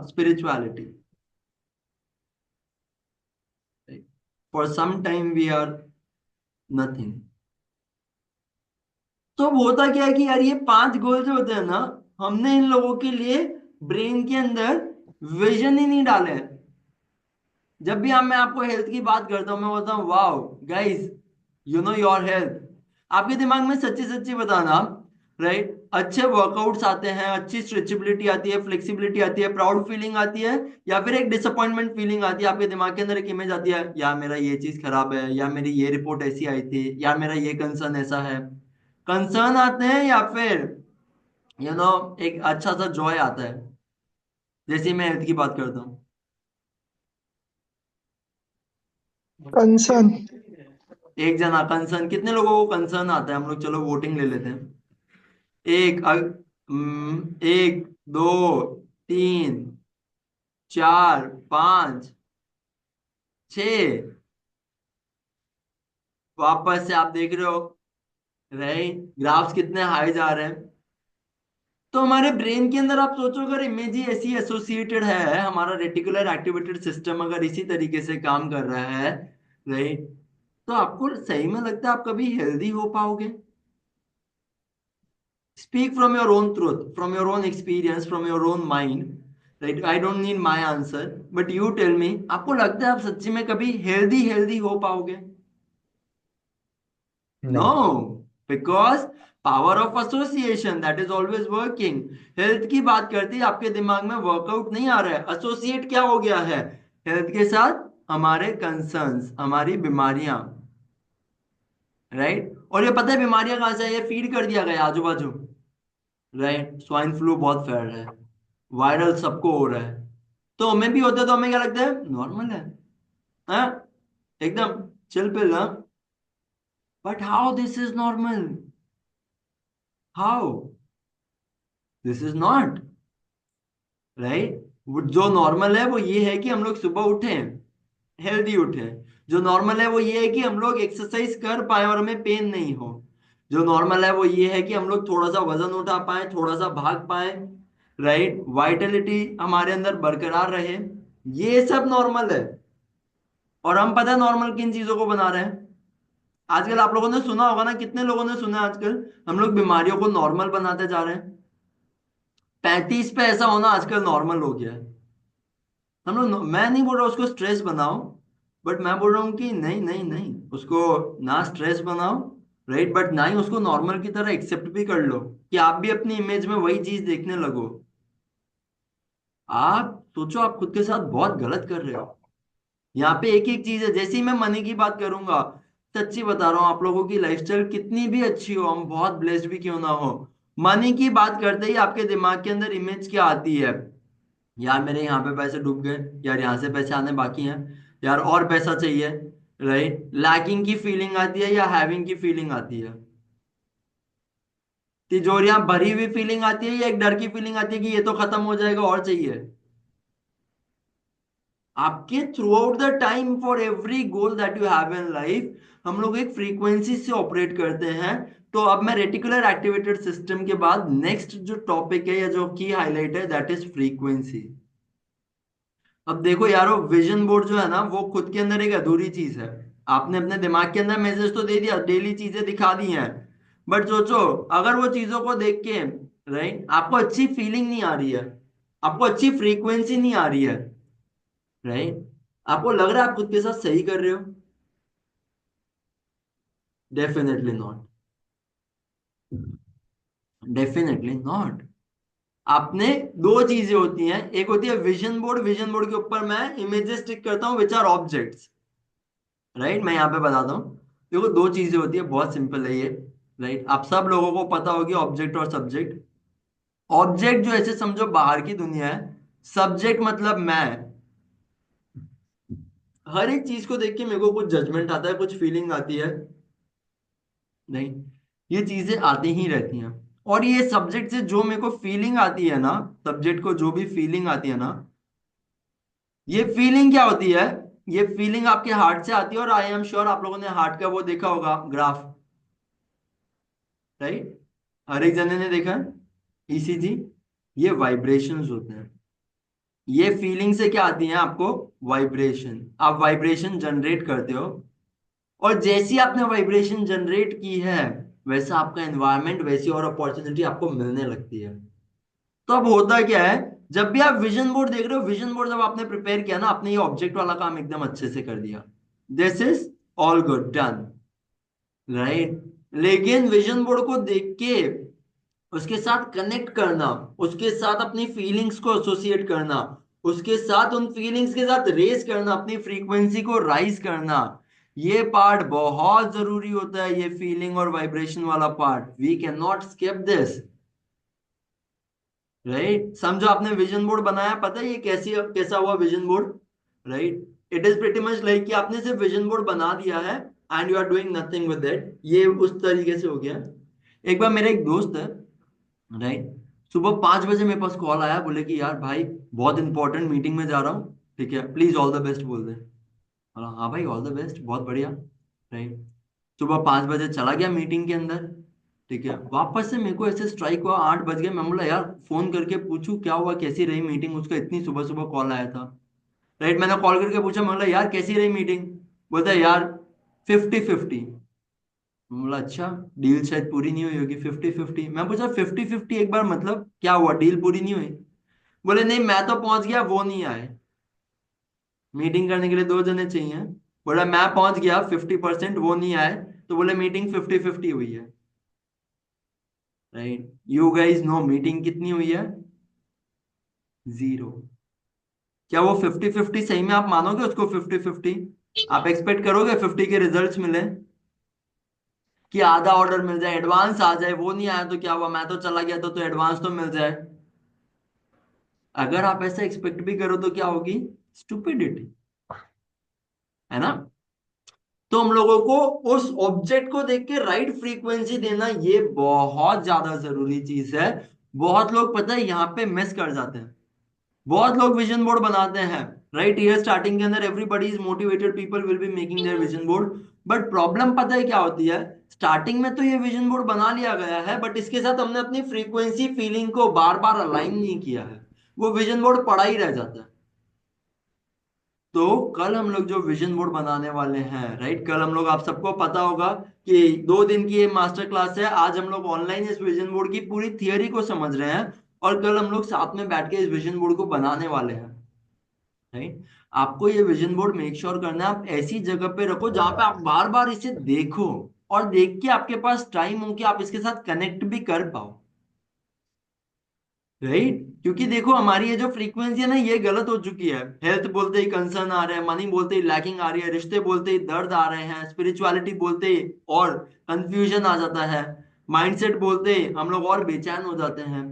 spirituality. For some time we are nothing. तो होता क्या है कि यार ये 5 गोल जो होते हैं ना, हमने इन लोगों के लिए ब्रेन के अंदर विजन ही नहीं डाले हैं। जब भी मैं आपको हेल्थ की बात करता हूँ, मैं बोलता हूँ wow guys, you know your health. आपके दिमाग में सच्ची सच्ची बताना, राइट, अच्छे वर्कआउट्स आते हैं, अच्छी स्ट्रेचेबिलिटी आती है, फ्लेक्सिबिलिटी आती है, प्राउड फीलिंग आती है, या फिर एक डिसअपॉइंटमेंट फीलिंग आती है। आपके दिमाग के अंदर एक इमेज आती है, या मेरा ये चीज खराब है, या मेरी ये रिपोर्ट ऐसी आई थी, या मेरा ये कंसर्न ऐसा है। कंसर्न आते हैं, या फिर एक अच्छा सा जॉय आता है। जैसे मैं हेल्थ की बात करता हूँ, कंसर्न। एक जना कंसर्न, कितने लोगों को कंसर्न आता है? हम लोग चलो वोटिंग ले लेते हैं। एक, दो, तीन, चार, पांच, छ। वापस से आप देख रहे हो, राइट, ग्राफ्स कितने हाई जा रहे हैं। तो हमारे ब्रेन के अंदर आप सोचो, अगर इमेज ही ऐसी एसोसिएटेड है, हमारा रेटिकुलर एक्टिवेटेड सिस्टम अगर इसी तरीके से काम कर रहा है, राइट, तो आपको सही में लगता है आप कभी हेल्दी हो पाओगे? Speak from your own truth, from your own experience, from your own mind. Right? I don't need my answer, but you tell me, आपको लगता है आप सच्ची में कभी हेल्दी हेल्दी हो पाओगे? नहीं। No, because power of association that is always working. Health की बात करते ही आपके दिमाग में वर्कआउट नहीं आ रहा है, एसोसिएट क्या हो गया है हेल्थ के साथ? हमारे कंसर्न्स, हमारी बीमारियां, राइट। और ये पता है बीमारियां कहां से है? ये फीड कर दिया गया आजू बाजू, राइट। स्वाइन फ्लू बहुत फैल रहा है, वायरल सबको हो रहा है, तो हमें भी होता है, तो हमें क्या लगता है? नॉर्मल है, हाँ? एकदम चिल पिल, हाँ। But how this is normal? How this is not, right. जो नॉर्मल है वो ये है कि हम लोग सुबह उठे, हेल्दी उठे। जो नॉर्मल है वो ये है कि हम लोग एक्सरसाइज कर पाए और हमें पेन नहीं हो। जो नॉर्मल है वो ये है कि हम लोग थोड़ा सा वजन उठा पाए, थोड़ा सा भाग पाए, राइट, वाइटलिटी हमारे अंदर बरकरार रहे। ये सब नॉर्मल है। और हम पता है नॉर्मल किन चीजों को बना रहे हैं? आजकल आप लोगों ने सुना होगा ना, कितने लोगों ने सुना है आजकल हम लोग बीमारियों को नॉर्मल बनाते जा रहे हैं। 35 पे ऐसा होना आजकल नॉर्मल हो गया है। हम लोग, मैं नहीं बोल रहा उसको स्ट्रेस बनाओ, बट मैं बोल रहा हूँ कि नहीं नहीं नहीं, उसको ना स्ट्रेस बनाओ, राइट, बट ना ही उसको नॉर्मल की तरह एक्सेप्ट भी कर लो कि आप भी अपनी इमेज में वही चीज देखने लगो। आप सोचो, आप खुद के साथ बहुत गलत कर रहे हो। यहाँ पे एक एक चीज है। जैसे ही मैं मनी की बात करूंगा, सच्ची बता रहा हूँ, आप लोगों की लाइफस्टाइल कितनी भी अच्छी हो, हम बहुत ब्लेस्ड भी क्यों ना हो, मनी की बात करते ही आपके दिमाग के अंदर इमेज क्या आती है? यार मेरे यहाँ पे पैसे डूब गए, यार यहाँ से पैसे आने बाकी हैं, यार और पैसा चाहिए, राइट। लैकिंग की फीलिंग आती है या हैविंग की फीलिंग आती है? तिजोरियां भरी हुई फीलिंग आती है या एक डर की फीलिंग आती है कि ये तो खत्म हो जाएगा और चाहिए? आपके through out the time, for every goal that you have in life, हम लोग एक फ्रीक्वेंसी से ऑपरेट करते हैं। तो अब मैं रेटिकुलर एक्टिवेटेड सिस्टम के बाद नेक्स्ट जो टॉपिक है या जो की हाईलाइट है, दैट इज फ्रीक्वेंसी। अब देखो यारो, विजन बोर्ड जो है ना, वो खुद के अंदर एक अधूरी चीज है। आपने अपने दिमाग के अंदर मैसेज तो दे दिया, डेली चीजें दिखा दी हैं, बट सोचो, अगर वो चीजों को देख के, राइट, आपको अच्छी फीलिंग नहीं आ रही है, आपको अच्छी फ्रीक्वेंसी नहीं आ रही है, राइट, आपको लग रहा है आप खुद के साथ सही कर रहे हो, डेफिनेटली नॉट, डेफिनेटली नॉट। आपने दो चीजें होती हैं, एक होती है विजन बोर्ड, विजन बोर्ड के ऊपर मैं इमेजेस टिक करता हूं विच आर ऑब्जेक्ट्स, राइट। मैं यहाँ पे बताता हूँ, देखो दो चीजें होती है, बहुत सिंपल है ये, राइट। आप सब लोगों को पता होगी ऑब्जेक्ट और सब्जेक्ट। ऑब्जेक्ट जो ऐसे समझो बाहर की दुनिया है, सब्जेक्ट मतलब मैं। हर एक चीज को देख के मेरे को कुछ जजमेंट आता है, कुछ फीलिंग आती है, नहीं, ये चीजें आती ही रहती हैं। और ये सब्जेक्ट से जो मेरे को फीलिंग आती है ना, सब्जेक्ट को जो भी फीलिंग आती है ना, ये फीलिंग क्या होती है, ये फीलिंग आपके हार्ट से आती है। और आई एम श्योर आप लोगों ने हार्ट का वो देखा होगा ग्राफ, राइट। हर एक जने ने देखा है ईसीजी, ये वाइब्रेशंस होते हैं। ये फीलिंग से क्या आती है आपको, वाइब्रेशन। आप वाइब्रेशन जनरेट करते हो, और जैसी आपने वाइब्रेशन जनरेट की है, वैसा आपका एनवायरनमेंट, वैसी और अपॉर्चुनिटी आपको मिलने लगती है। तो अब होता क्या है, जब भी आप विजन बोर्ड देख रहे हो, विजन बोर्ड जब आपने प्रिपेयर किया ना, आपने ये ऑब्जेक्ट वाला काम एकदम अच्छे से कर दिया, this is all good done, right. लेकिन विजन बोर्ड को देख के उसके साथ कनेक्ट करना, उसके साथ अपनी फीलिंग्स को एसोसिएट करना, उसके साथ उन फीलिंग्स के साथ रेस करना, अपनी फ्रीक्वेंसी को राइज करना, ये पार्ट बहुत जरूरी होता है। ये फीलिंग और वाइब्रेशन वाला part, we can not skip this, right. समझो आपने विजन बोर्ड बनाया, पता है ये कैसी कैसा हुआ vision board, right. It is pretty much like कि आपने सिर्फ विजन बोर्ड बना दिया है and you are doing nothing with it, ये उस तरीके से हो गया। एक बार मेरा एक दोस्त है, राइट, सुबह 5 बजे मेरे पास कॉल आया, बोले कि यार भाई बहुत इंपॉर्टेंट मीटिंग में जा रहा हूँ, ठीक है, प्लीज ऑल द बेस्ट बोल दे। बोला हाँ भाई ऑल द बेस्ट, बहुत बढ़िया, राइट। सुबह 5 बजे चला गया मीटिंग के अंदर, ठीक है। वापस से मेरे को ऐसे स्ट्राइक हुआ, 8 बज गए। मैं बोला यार फोन करके पूछूं क्या हुआ, कैसी रही मीटिंग, उसका इतनी सुबह सुबह कॉल आया था, राइट। मैंने कॉल करके पूछा, मैं बोला यार कैसी रही मीटिंग, बोलता है यार 50-50। मैं बोला अच्छा, डील शायद पूरी नहीं हुई होगी, 50-50। मैं पूछा 50-50 एक बार मतलब क्या हुआ, डील पूरी नहीं हुई। बोले नहीं मैं तो पहुंच गया, वो नहीं आए, मीटिंग करने के लिए दो जने चाहिए। बोला मैं पहुंच गया 50%, वो नहीं आए, तो बोले मीटिंग 50-50 हुई है, right. You guys know meeting कितनी हुई है, 0। क्या वो 50-50 सही में आप मानोगे उसको 50-50? आप एक्सपेक्ट करोगे 50 के रिजल्ट्स मिले, कि आधा ऑर्डर मिल जाए, एडवांस आ जाए, वो नहीं आया तो क्या हुआ, मैं तो चला गया तो एडवांस तो मिल जाए। अगर आप ऐसा एक्सपेक्ट भी करो तो क्या होगी, स्टुपिडिटी, है ना। तो हम लोगों को उस ऑब्जेक्ट को देख के राइट फ्रीक्वेंसी देना, ये बहुत ज्यादा जरूरी चीज है। बहुत लोग पता है यहाँ पे मिस कर जाते हैं। बहुत लोग विजन बोर्ड बनाते हैं, राइट। ईयर स्टार्टिंग के अंदर everybody is motivated, people will be making their vision board. But problem पता है क्या होती है, स्टार्टिंग में तो ये विजन बोर्ड बना लिया गया है, बट इसके साथ हमने अपनी फ्रीक्वेंसी फीलिंग को बार बार अलाइन नहीं किया है, वो विजन बोर्ड पड़ा ही रह जाता है। तो कल हम लोग जो विजन बोर्ड बनाने वाले हैं, राइट, कल हम लोग, आप सबको पता होगा कि 2 दिन की ये मास्टर क्लास है। आज हम लोग ऑनलाइन इस विजन बोर्ड की पूरी थियरी को समझ रहे हैं, और कल हम लोग साथ में बैठ के इस विजन बोर्ड को बनाने वाले हैं, राइट। आपको ये विजन बोर्ड मेक श्योर करना है आप ऐसी जगह पे रखो जहां पे आप बार बार इसे देखो, और देख के आपके पास टाइम हो कि आप इसके साथ कनेक्ट भी कर पाओ, राइट। क्योंकि देखो हमारी ये जो फ्रीक्वेंसी है ना, ये गलत हो चुकी है। हेल्थ बोलते ही कंसर्न आ रहा है, मनी बोलते ही लैकिंग आ रही है, रिश्ते बोलते ही दर्द आ रहे हैं, स्पिरिचुअलिटी बोलते ही और कंफ्यूजन आ जाता है, माइंडसेट बोलते ही हम लोग और बेचैन हो जाते हैं।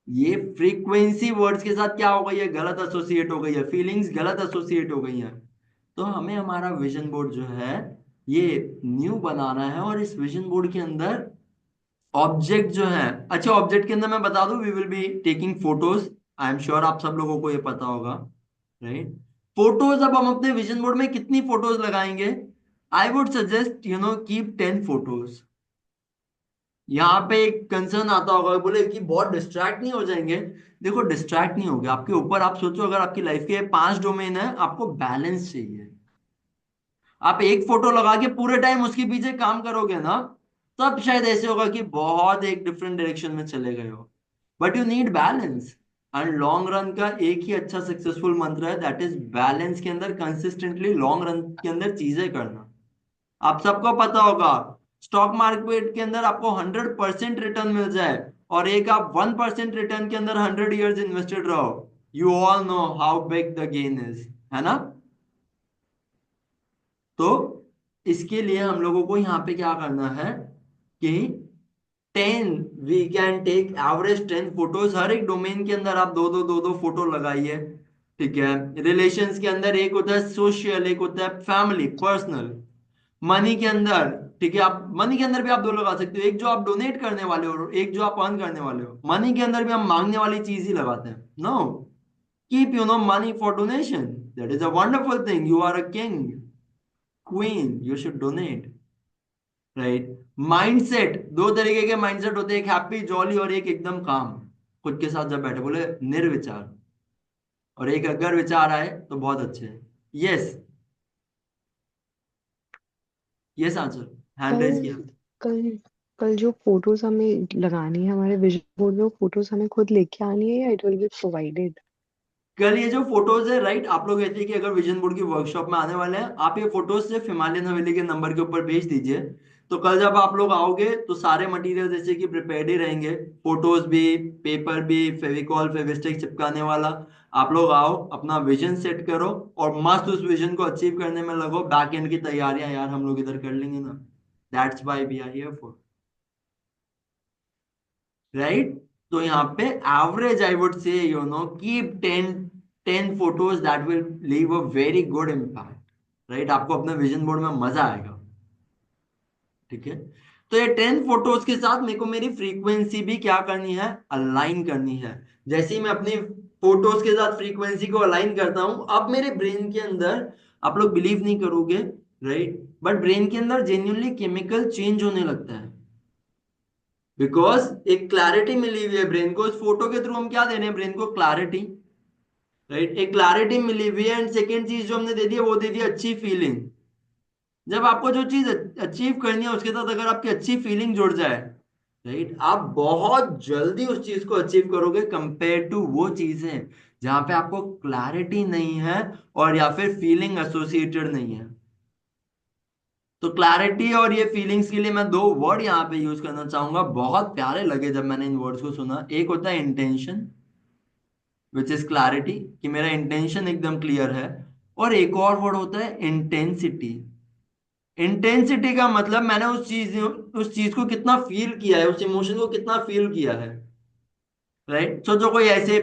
ये फ्रीक्वेंसी वर्ड्स के साथ क्या हो गई है, गलत एसोसिएट हो गई है, फीलिंग्स गलत एसोसिएट हो गई हैं। तो हमें हमारा विजन बोर्ड जो है ये न्यू बनाना है, और इस विजन बोर्ड के अंदर ऑब्जेक्ट जो है, अच्छा ऑब्जेक्ट के अंदर मैं बता दूं, we will be taking photos. I am sure आप सब लोगों को ये पता होगा, राइट। फोटोज, अब हम अपने विजन बोर्ड में कितनी फोटोज लगाएंगे, I would suggest keep 10 photos. यहाँ पे एक कंसर्न आता होगा, बोले कि बहुत डिस्ट्रैक्ट नहीं हो जाएंगे। देखो डिस्ट्रैक्ट नहीं होगे, आपके ऊपर आप सोचो, अगर आपकी लाइफ के 5 डोमेन है, आपको बैलेंस चाहिए। आप एक फोटो लगा के पूरे टाइम उसके पीछे काम करोगे ना, तब शायद ऐसे होगा कि बहुत एक डिफरेंट डायरेक्शन में चले गए हो। But you need balance, and long run का एक ही अच्छा सक्सेसफुल मंत्र है, दैट इज बैलेंस के अंदर कंसिस्टेंटली लॉन्ग रन के अंदर चीजें करना। आप सबको पता होगा स्टॉक मार्केट के अंदर आपको 100% रिटर्न मिल जाए और एक आप 1% रिटर्न के अंदर 100 years इन्वेस्टेड रहो, you all know how big the gain is, है ना। तो इसके लिए हम लोगों को यहाँ पे क्या करना है कि 10 we can take average 10 photos. हर एक डोमेन के अंदर आप दो दो फोटो लगाइए, ठीक है। रिलेशंस के अंदर एक होता है सोशल, एक होता है फैमिली पर्सनल। मनी के अंदर, ठीक है, आप मनी के अंदर भी आप दो लगा सकते हो, एक जो आप डोनेट करने वाले हो और एक जो आप अर्न करने वाले हो। मनी के अंदर भी हम मांगने वाली चीज ही लगाते हैं। No, keep money for donation, that is a wonderful thing. You are a king, queen, you should donate, right. Mindset, दो तरीके के माइंडसेट होते हैं, एक हैप्पी जॉली और एक एकदम काम, खुद के साथ जब बैठे, बोले निर्विचार। और एक अगर विचार आए तो बहुत अच्छे हैं। यस, यस आंसर, हैंड कल रेज किया। कल कल जो फोटोज हमें लगानी है हमारे विजन बोर्ड में, वो फोटोज हमें खुद लेके आनी है या इट विल बी प्रोवाइडेड? कल ये जो फोटोज है, राइट, आप लोग ऐसे कि अगर विजन बोर्ड की वर्कशॉप में आने वाले हैं, आप ये फोटोज सिर्फ हिमालयन हवेली के नंबर के ऊपर भेज दीजिए। तो कल जब आप लोग आओगे तो सारे मटेरियल जैसे कि प्रिपेयर्ड ही रहेंगे, फोटोज भी, पेपर भी, फेविकॉल फेविस्टिक चिपकाने वाला। आप लोग आओ, अपना विजन सेट करो और मस्त उस विजन को अचीव करने में लगो। बैक एंड की तैयारियां यार हम लोग इधर कर लेंगे ना, that's why we are here for, right. तो यहाँ पे average I would say keep 10 photos that will leave a very good impact, right. आपको अपने विजन बोर्ड में मजा आएगा, ठीक है। तो ये 10 फोटोज के साथ मेरे को मेरी फ्रीक्वेंसी भी क्या करनी है, अलाइन करनी है। जैसे ही मैं अपनी फोटोज के साथ फ्रीक्वेंसी को अलाइन करता हूं, अब मेरे ब्रेन के अंदर, आप लोग बिलीव नहीं करोगे, राइट, बट ब्रेन के अंदर जेन्युइनली केमिकल चेंज होने लगता है। बिकॉज एक क्लैरिटी मिली हुई है ब्रेन को, इस फोटो के थ्रू हम क्या दे रहे हैं ब्रेन को, क्लैरिटी, राइट। एक क्लैरिटी मिली हुई है, एंड सेकेंड चीज जो हमने दे दी है वो दे दी अच्छी फीलिंग। जब आपको जो चीज अचीव करनी है उसके साथ अगर आपकी अच्छी फीलिंग जुड़ जाए, राइट, आप बहुत जल्दी उस चीज को अचीव करोगे कंपेयर टू वो चीजें जहां पे आपको क्लैरिटी नहीं है और या फिर फीलिंग एसोसिएटेड नहीं है। तो क्लैरिटी और ये फीलिंग्स के लिए मैं दो वर्ड यहाँ पे यूज करना चाहूंगा, बहुत प्यारे लगे जब मैंने इन वर्ड्स को सुना। एक होता है इंटेंशन, विच इज क्लैरिटी, कि मेरा इंटेंशन एकदम क्लियर है। और एक और वर्ड होता है इंटेंसिटी। इंटेंसिटी का मतलब मैंने उस चीज को कितना फील किया है, उस इमोशन को कितना फील किया है, राइट। सोचो कोई ऐसे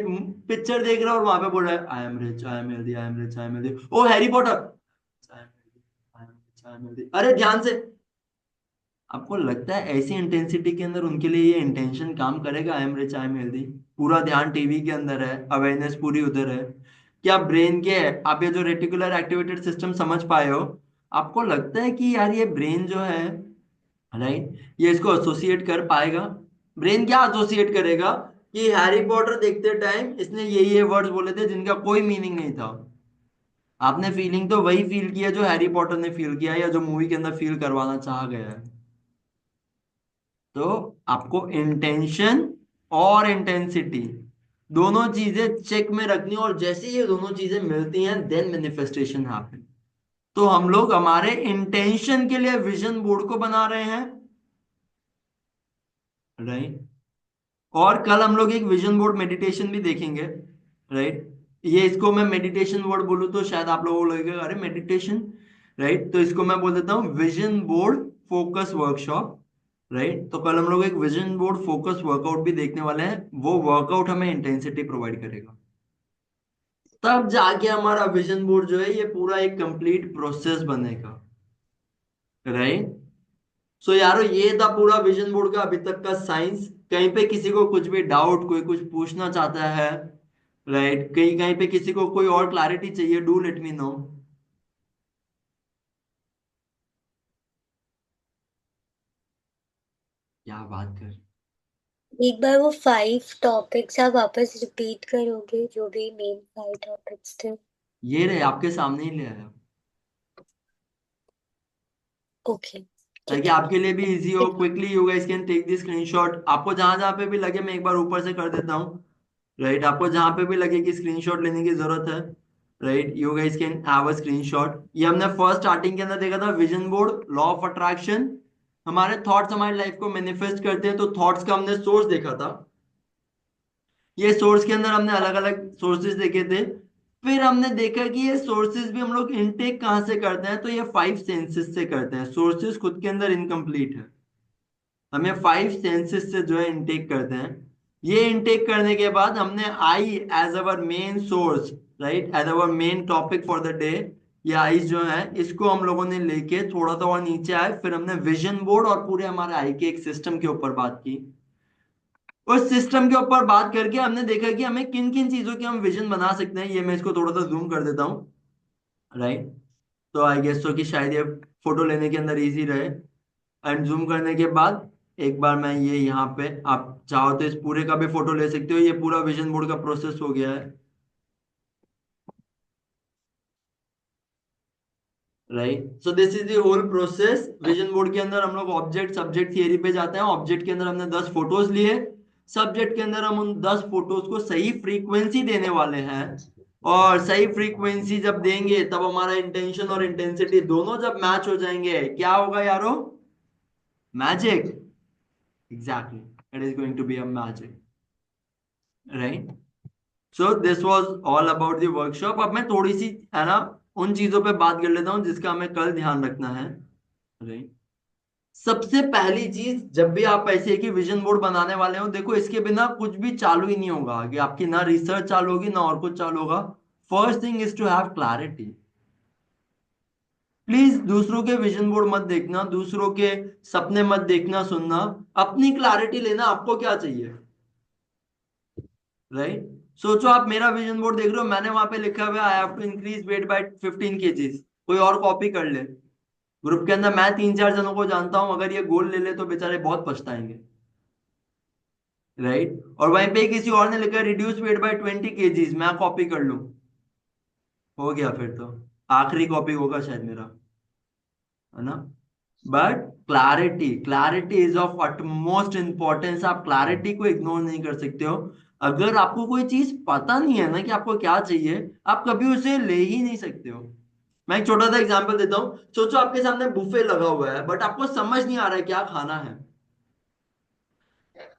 पिक्चर देख रहा है और वहां पे बोल रहा है I am rich, I am healthy, I am rich, I am healthy, oh Harry Potter, I am healthy, I am rich, I am healthy, अरे ध्यान से। आपको लगता है ऐसी इंटेंसिटी के अंदर उनके लिए ये इंटेंशन काम करेगा, आई am rich, I am healthy? पूरा ध्यान टीवी के अंदर है, अवेयरनेस पूरी उधर है। क्या ब्रेन के, आप ये जो रेटिकुलर एक्टिवेटेड सिस्टम समझ पाए हो, आपको लगता है कि यार ये ब्रेन जो है, राइट, ये इसको एसोसिएट कर पाएगा? ब्रेन क्या एसोसिएट करेगा कि हैरी पॉटर देखते टाइम इसने ये वर्ड्स बोले थे जिनका कोई मीनिंग नहीं था। आपने फीलिंग तो वही फील किया जो हैरी पॉटर ने फील किया या जो मूवी के अंदर फील करवाना चाहा गया है। तो आपको इंटेंशन और इंटेंसिटी दोनों चीजें चेक में रखनी, और जैसे ये दोनों चीजें मिलती हैं देन मैनिफेस्टेशन हैपन। तो हम लोग हमारे इंटेंशन के लिए विजन बोर्ड को बना रहे हैं, राइट। और कल हम लोग एक विजन बोर्ड मेडिटेशन भी देखेंगे, राइट। ये इसको मैं मेडिटेशन वर्ड बोलूँ तो शायद आप लोगों को लगेगा अरे मेडिटेशन, राइट, तो इसको मैं बोल देता हूँ vision board focus workshop, right. तो कल हम लोग एक विजन बोर्ड फोकस वर्कआउट भी देखने वाले हैं। वो वर्कआउट हमें इंटेंसिटी प्रोवाइड करेगा, तब जाके हमारा विजन बोर्ड जो है ये पूरा एक कंप्लीट प्रोसेस बनेगा, राइट। सो यारो ये था पूरा विजन बोर्ड का अभी तक का साइंस। कहीं पे किसी को कुछ भी डाउट, कोई कुछ पूछना चाहता है, राइट, कहीं कहीं पे किसी को कोई और क्लैरिटी चाहिए, डू लेट मी नो। क्या बात कर, एक बार वो 5 टॉपिक्स आप वापस रिपीट करोगे, जो भी मेन 5 टॉपिक्स थे? ये रहे आपके सामने ही ले आया, ओके, ताकि ठीक है। आपके लिए भी इजी हो, quickly you guys can take this screenshot. आपको जहां जहां पे भी लगे मैं एक बार ऊपर से कर देता हूँ, राइट, आपको जहां पे भी लगे कि स्क्रीनशॉट लेने की जरूरत है, right, you guys can have a screenshot. ये हमने फर्स्ट स्टार्टिंग के अंदर देखा था vision board, law of attraction. हमारे थॉट्स हमारी लाइफ को मैनिफेस्ट करते हैं, तो थॉट्स का हमने सोर्स देखा था। ये सोर्स के अंदर हमने अलग अलग सोर्सेज देखे थे। फिर हमने देखा कि ये सोर्सेज भी हम लोग इनटेक कहाँ से करते हैं, तो ये 5 सेंसेस से करते हैं। सोर्सेज खुद के अंदर इनकम्प्लीट है, हमें 5 सेंसेस से जो है इनटेक करते हैं। ये इनटेक करने के बाद हमने eye as our main source, right, as our main topic for the day. ये आईज जो है इसको हम लोगों ने लेके थोड़ा सा और नीचे आए, फिर हमने विजन बोर्ड और पूरे हमारे आई के एक सिस्टम के ऊपर बात की। उस सिस्टम के ऊपर बात करके हमने देखा कि हमें किन किन चीजों की हम विजन बना सकते हैं। ये मैं इसको थोड़ा सा जूम कर देता हूँ, राइट। तो आई गेस सो कि शायद ये फोटो लेने के अंदर इजी रहे। एंड जूम करने के बाद एक बार मैं ये यहाँ पे, आप चाहो तो इस पूरे का भी फोटो ले सकते हो। ये पूरा विजन बोर्ड का प्रोसेस हो गया है, right. So this is the whole process. Vision board के अंदर हम लोग ऑब्जेक्ट सब्जेक्ट थियरी पे जाते हैं। ऑब्जेक्ट के अंदर हमने 10 फोटोज लिए, सब्जेक्ट के अंदर हम उन 10 फोटोज को सही फ्रीक्वेंसी देने वाले हैं। और सही फ्रीक्वेंसी जब देंगे तब हमारा इंटेंशन और इंटेंसिटी दोनों जब मैच हो जाएंगे, क्या होगा यारो? Magic. Exactly, it is going to be a magic, right. So this was all about the workshop. अब मैं थोड़ी सी है ना उन चीजों पे बात कर लेता हूँ जिसका हमें कल ध्यान रखना है, राइट। सबसे पहली चीज, जब भी आप ऐसे की विजन बोर्ड बनाने वाले हो, देखो इसके बिना कुछ भी चालू ही नहीं होगा कि आपकी ना रिसर्च चालू होगी ना और कुछ चालू होगा। First thing is to have clarity. Please दूसरों के विजन बोर्ड मत देखना, दूसरों के सपने मत देखना सुनना, अपनी क्लैरिटी लेना आपको क्या चाहिए, राइट। सोचो आप मेरा विजन बोर्ड देख रहे हो, मैंने वहां पे लिखा हुआ है I have to increase weight by 15 kgs. कोई और कॉपी कर ले। ग्रुप के अंदर मैं 3-4 जनों को जानता हूं, अगर ये गोल ले ले तो बेचारे बहुत पछताएंगे, राइट। और वहीं पे किसी और ने लिखा रिड्यूस वेट बाय 20 केजीज, मैं कॉपी कर लूं, हो गया फिर तो आखिरी कॉपी होगा शायद मेरा, है ना। But clarity, clarity is of utmost importance. आप क्लैरिटी को इग्नोर नहीं कर सकते हो। अगर आपको कोई चीज पता नहीं है ना कि आपको क्या चाहिए, आप कभी उसे ले ही नहीं सकते हो। मैं एक छोटा सा एग्जांपल देता हूँ। सोचो आपके सामने बुफे लगा हुआ है, बट आपको समझ नहीं आ रहा है क्या खाना है।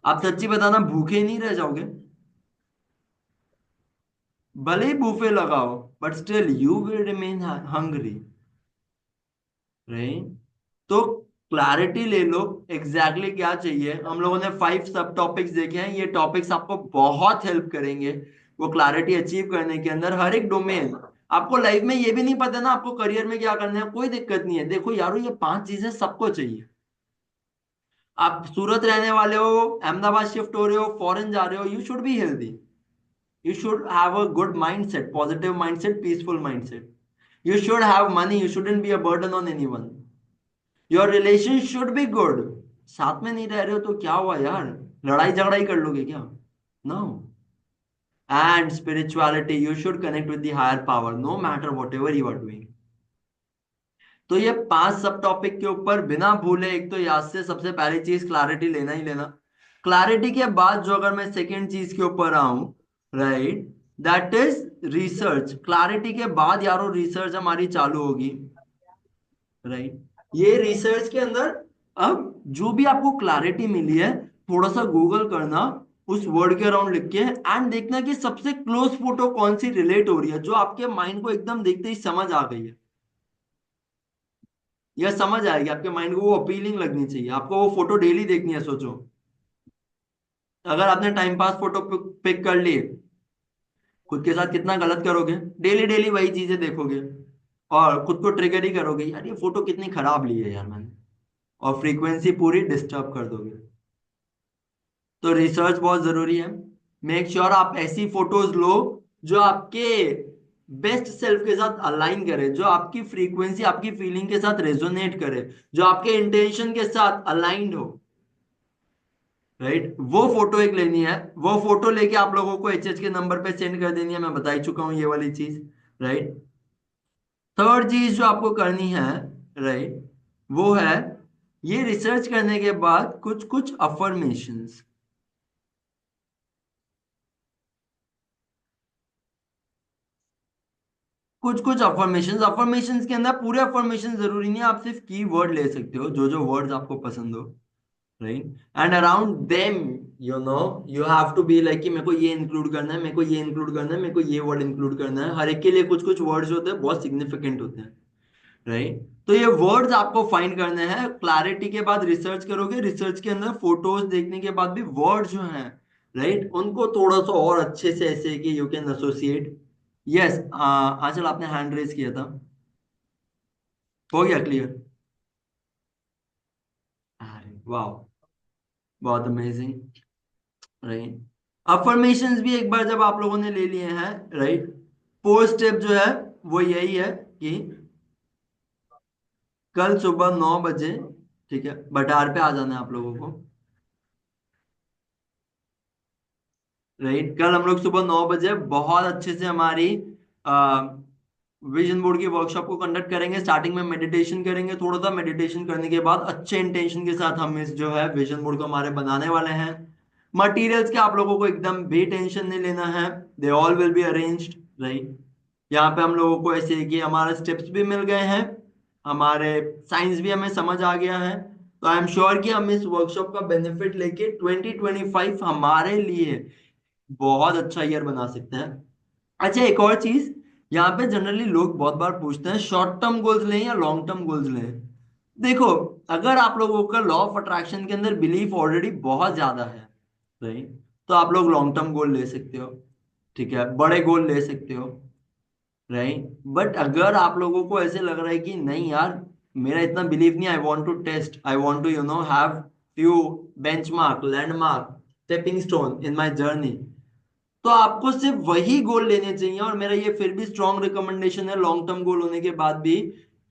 आप सच्ची बताना, भूखे नहीं रह जाओगे? भले ही बुफे लगाओ, but still you will remain hungry, right. तो क्लैरिटी ले लो, एग्जैक्टली exactly क्या चाहिए। हम लोगों ने 5 सब टॉपिक्स देखे हैं, ये टॉपिक्स आपको बहुत हेल्प करेंगे वो क्लैरिटी अचीव करने के अंदर। हर एक डोमेन, आपको लाइफ में ये भी नहीं पता ना आपको करियर में क्या करना है, कोई दिक्कत नहीं है। देखो यारो, ये 5 चीजें सबको चाहिए। आप सूरत रहने वाले हो, अहमदाबाद शिफ्ट हो रहे हो, फॉरेन जा रहे हो, you should be healthy. You should have a good mindset, positive mindset, peaceful mindset. You should have money. You shouldn't be a burden on anyone. Your relation should be good. साथ में नहीं रह रहे हो तो क्या हुआ यार, लड़ाई झगड़ा ही कर लोगे क्या? No. And spirituality, you should connect with the higher power, no matter whatever you are doing. तो ये 5 सब टॉपिक के ऊपर बिना भूले, एक तो याद से सबसे पहली चीज क्लैरिटी लेना ही लेना। क्लैरिटी के बाद जो अगर मैं सेकेंड चीज के ऊपर आऊं, right, that is research. Clarity के बाद यारो रिसर्च हमारी चालू होगी, राइट। ये रिसर्च के अंदर अब जो भी आपको क्लैरिटी मिली है, थोड़ा सा गूगल करना, उस वर्ड के अराउंड लिख के, एंड देखना कि सबसे क्लोज फोटो कौन सी रिलेट हो रही है, जो आपके माइंड को एकदम देखते ही समझ आ गई है, या समझ आएगी आपके माइंड को, वो अपीलिंग लगनी चाहिए आपको। वो फोटो डेली देखनी है। सोचो अगर आपने टाइम पास फोटो पिक कर ली, खुद के साथ कितना गलत करोगे, डेली डेली वही चीजें देखोगे और खुद को ट्रिगर ही करोगे, यार ये फोटो कितनी खराब ली है यार मैंने, और फ्रीक्वेंसी पूरी डिस्टर्ब कर दोगे। तो रिसर्च बहुत जरूरी है। मेक श्योर आप ऐसी फोटोज लो जो आपके बेस्ट सेल्फ के साथ अलाइन करे, जो आपकी फ्रीक्वेंसी आपकी फीलिंग के साथ रेजोनेट करे, जो आपके इंटेंशन के साथ अलाइंड हो, राइट। वो फोटो एक लेनी है। वो फोटो लेके आप लोगों को एचएच के नंबर पे सेंड कर देनी है, मैं बता ही चुका हूं ये वाली चीज, राइट। थर्ड चीज जो आपको करनी है, राइट, वो है ये रिसर्च करने के बाद कुछ कुछ अफर्मेशंस। कुछ कुछ अफर्मेशंस के अंदर पूरे अफर्मेशन जरूरी नहीं है, आप सिर्फ की वर्ड ले सकते हो, जो जो वर्ड्स आपको पसंद हो, right. And around them you know you have to be like कि मेरे को ये इंक्लूड करना है, मेरे को ये इंक्लूड करना है, मेरे को ये वर्ड इंक्लूड करना है। हर एक के लिए कुछ कुछ वर्ड्स होते हैं बहुत सिग्निफिकेंट होते हैं, राइट। तो ये वर्ड्स आपको फाइंड करने हैं, क्लैरिटी के बाद रिसर्च करोगे, रिसर्च के अंदर फोटोज देखने के बाद भी वर्ड जो हैं, राइट, उनको थोड़ा सा और अच्छे से ऐसे कि यू कैन एसोसिएट। यस, आंचल आपने हैंड रेज किया था, हो गया क्लियर? अरे वाह, बहुत अमेजिंग, राइट। अफर्मेशंस भी एक बार जब आप लोगों ने ले लिए हैं, राइट, फोर्थ स्टेप जो है वो यही है कि कल सुबह 9 बजे, ठीक है, बटार पे आ जाना है आप लोगों को, राइट। कल हम लोग सुबह 9 बजे बहुत अच्छे से हमारी विजन बोर्ड की वर्कशॉप को कंडक्ट करेंगे। स्टार्टिंग में मेडिटेशन करेंगे, थोड़ा सा मेडिटेशन करने के बाद अच्छे इंटेंशन के साथ हम इस जो है विजन बोर्ड को हमारे बनाने वाले हैं। मटेरियल्स के आप लोगों को एकदम भी टेंशन नहीं लेना है, they all will be arranged, right. यहाँ पे हम लोगों को ऐसे कि हमारे स्टेप्स भी मिल गए हैं, हमारे साइंस भी हमें समझ आ गया है। तो आई एम श्योर कि हम इस वर्कशॉप का बेनिफिट लेके 2025 हमारे लिए बहुत अच्छा ईयर बना सकते हैं। अच्छा, एक और चीज, यहाँ पे जनरली लोग बहुत बार पूछते हैं शॉर्ट टर्म गोल्स लें या लॉन्ग टर्म गोल्स लें। देखो, अगर आप लोगों का लॉ ऑफ अट्रैक्शन के अंदर बिलीफ ऑलरेडी बहुत ज्यादा है, राइट, तो आप लोग लॉन्ग टर्म गोल ले सकते हो, ठीक है, बड़े गोल ले सकते हो, राइट। बट अगर आप लोगों को ऐसे लग रहा है कि नहीं यार, मेरा इतना बिलीव नहीं, I want to test, I want to have few benchmark, landmark, stepping stone in my journey, तो आपको सिर्फ वही गोल लेने चाहिए। और मेरा ये फिर भी स्ट्रॉन्ग रिकमेंडेशन है लॉन्ग टर्म गोल होने के बाद भी,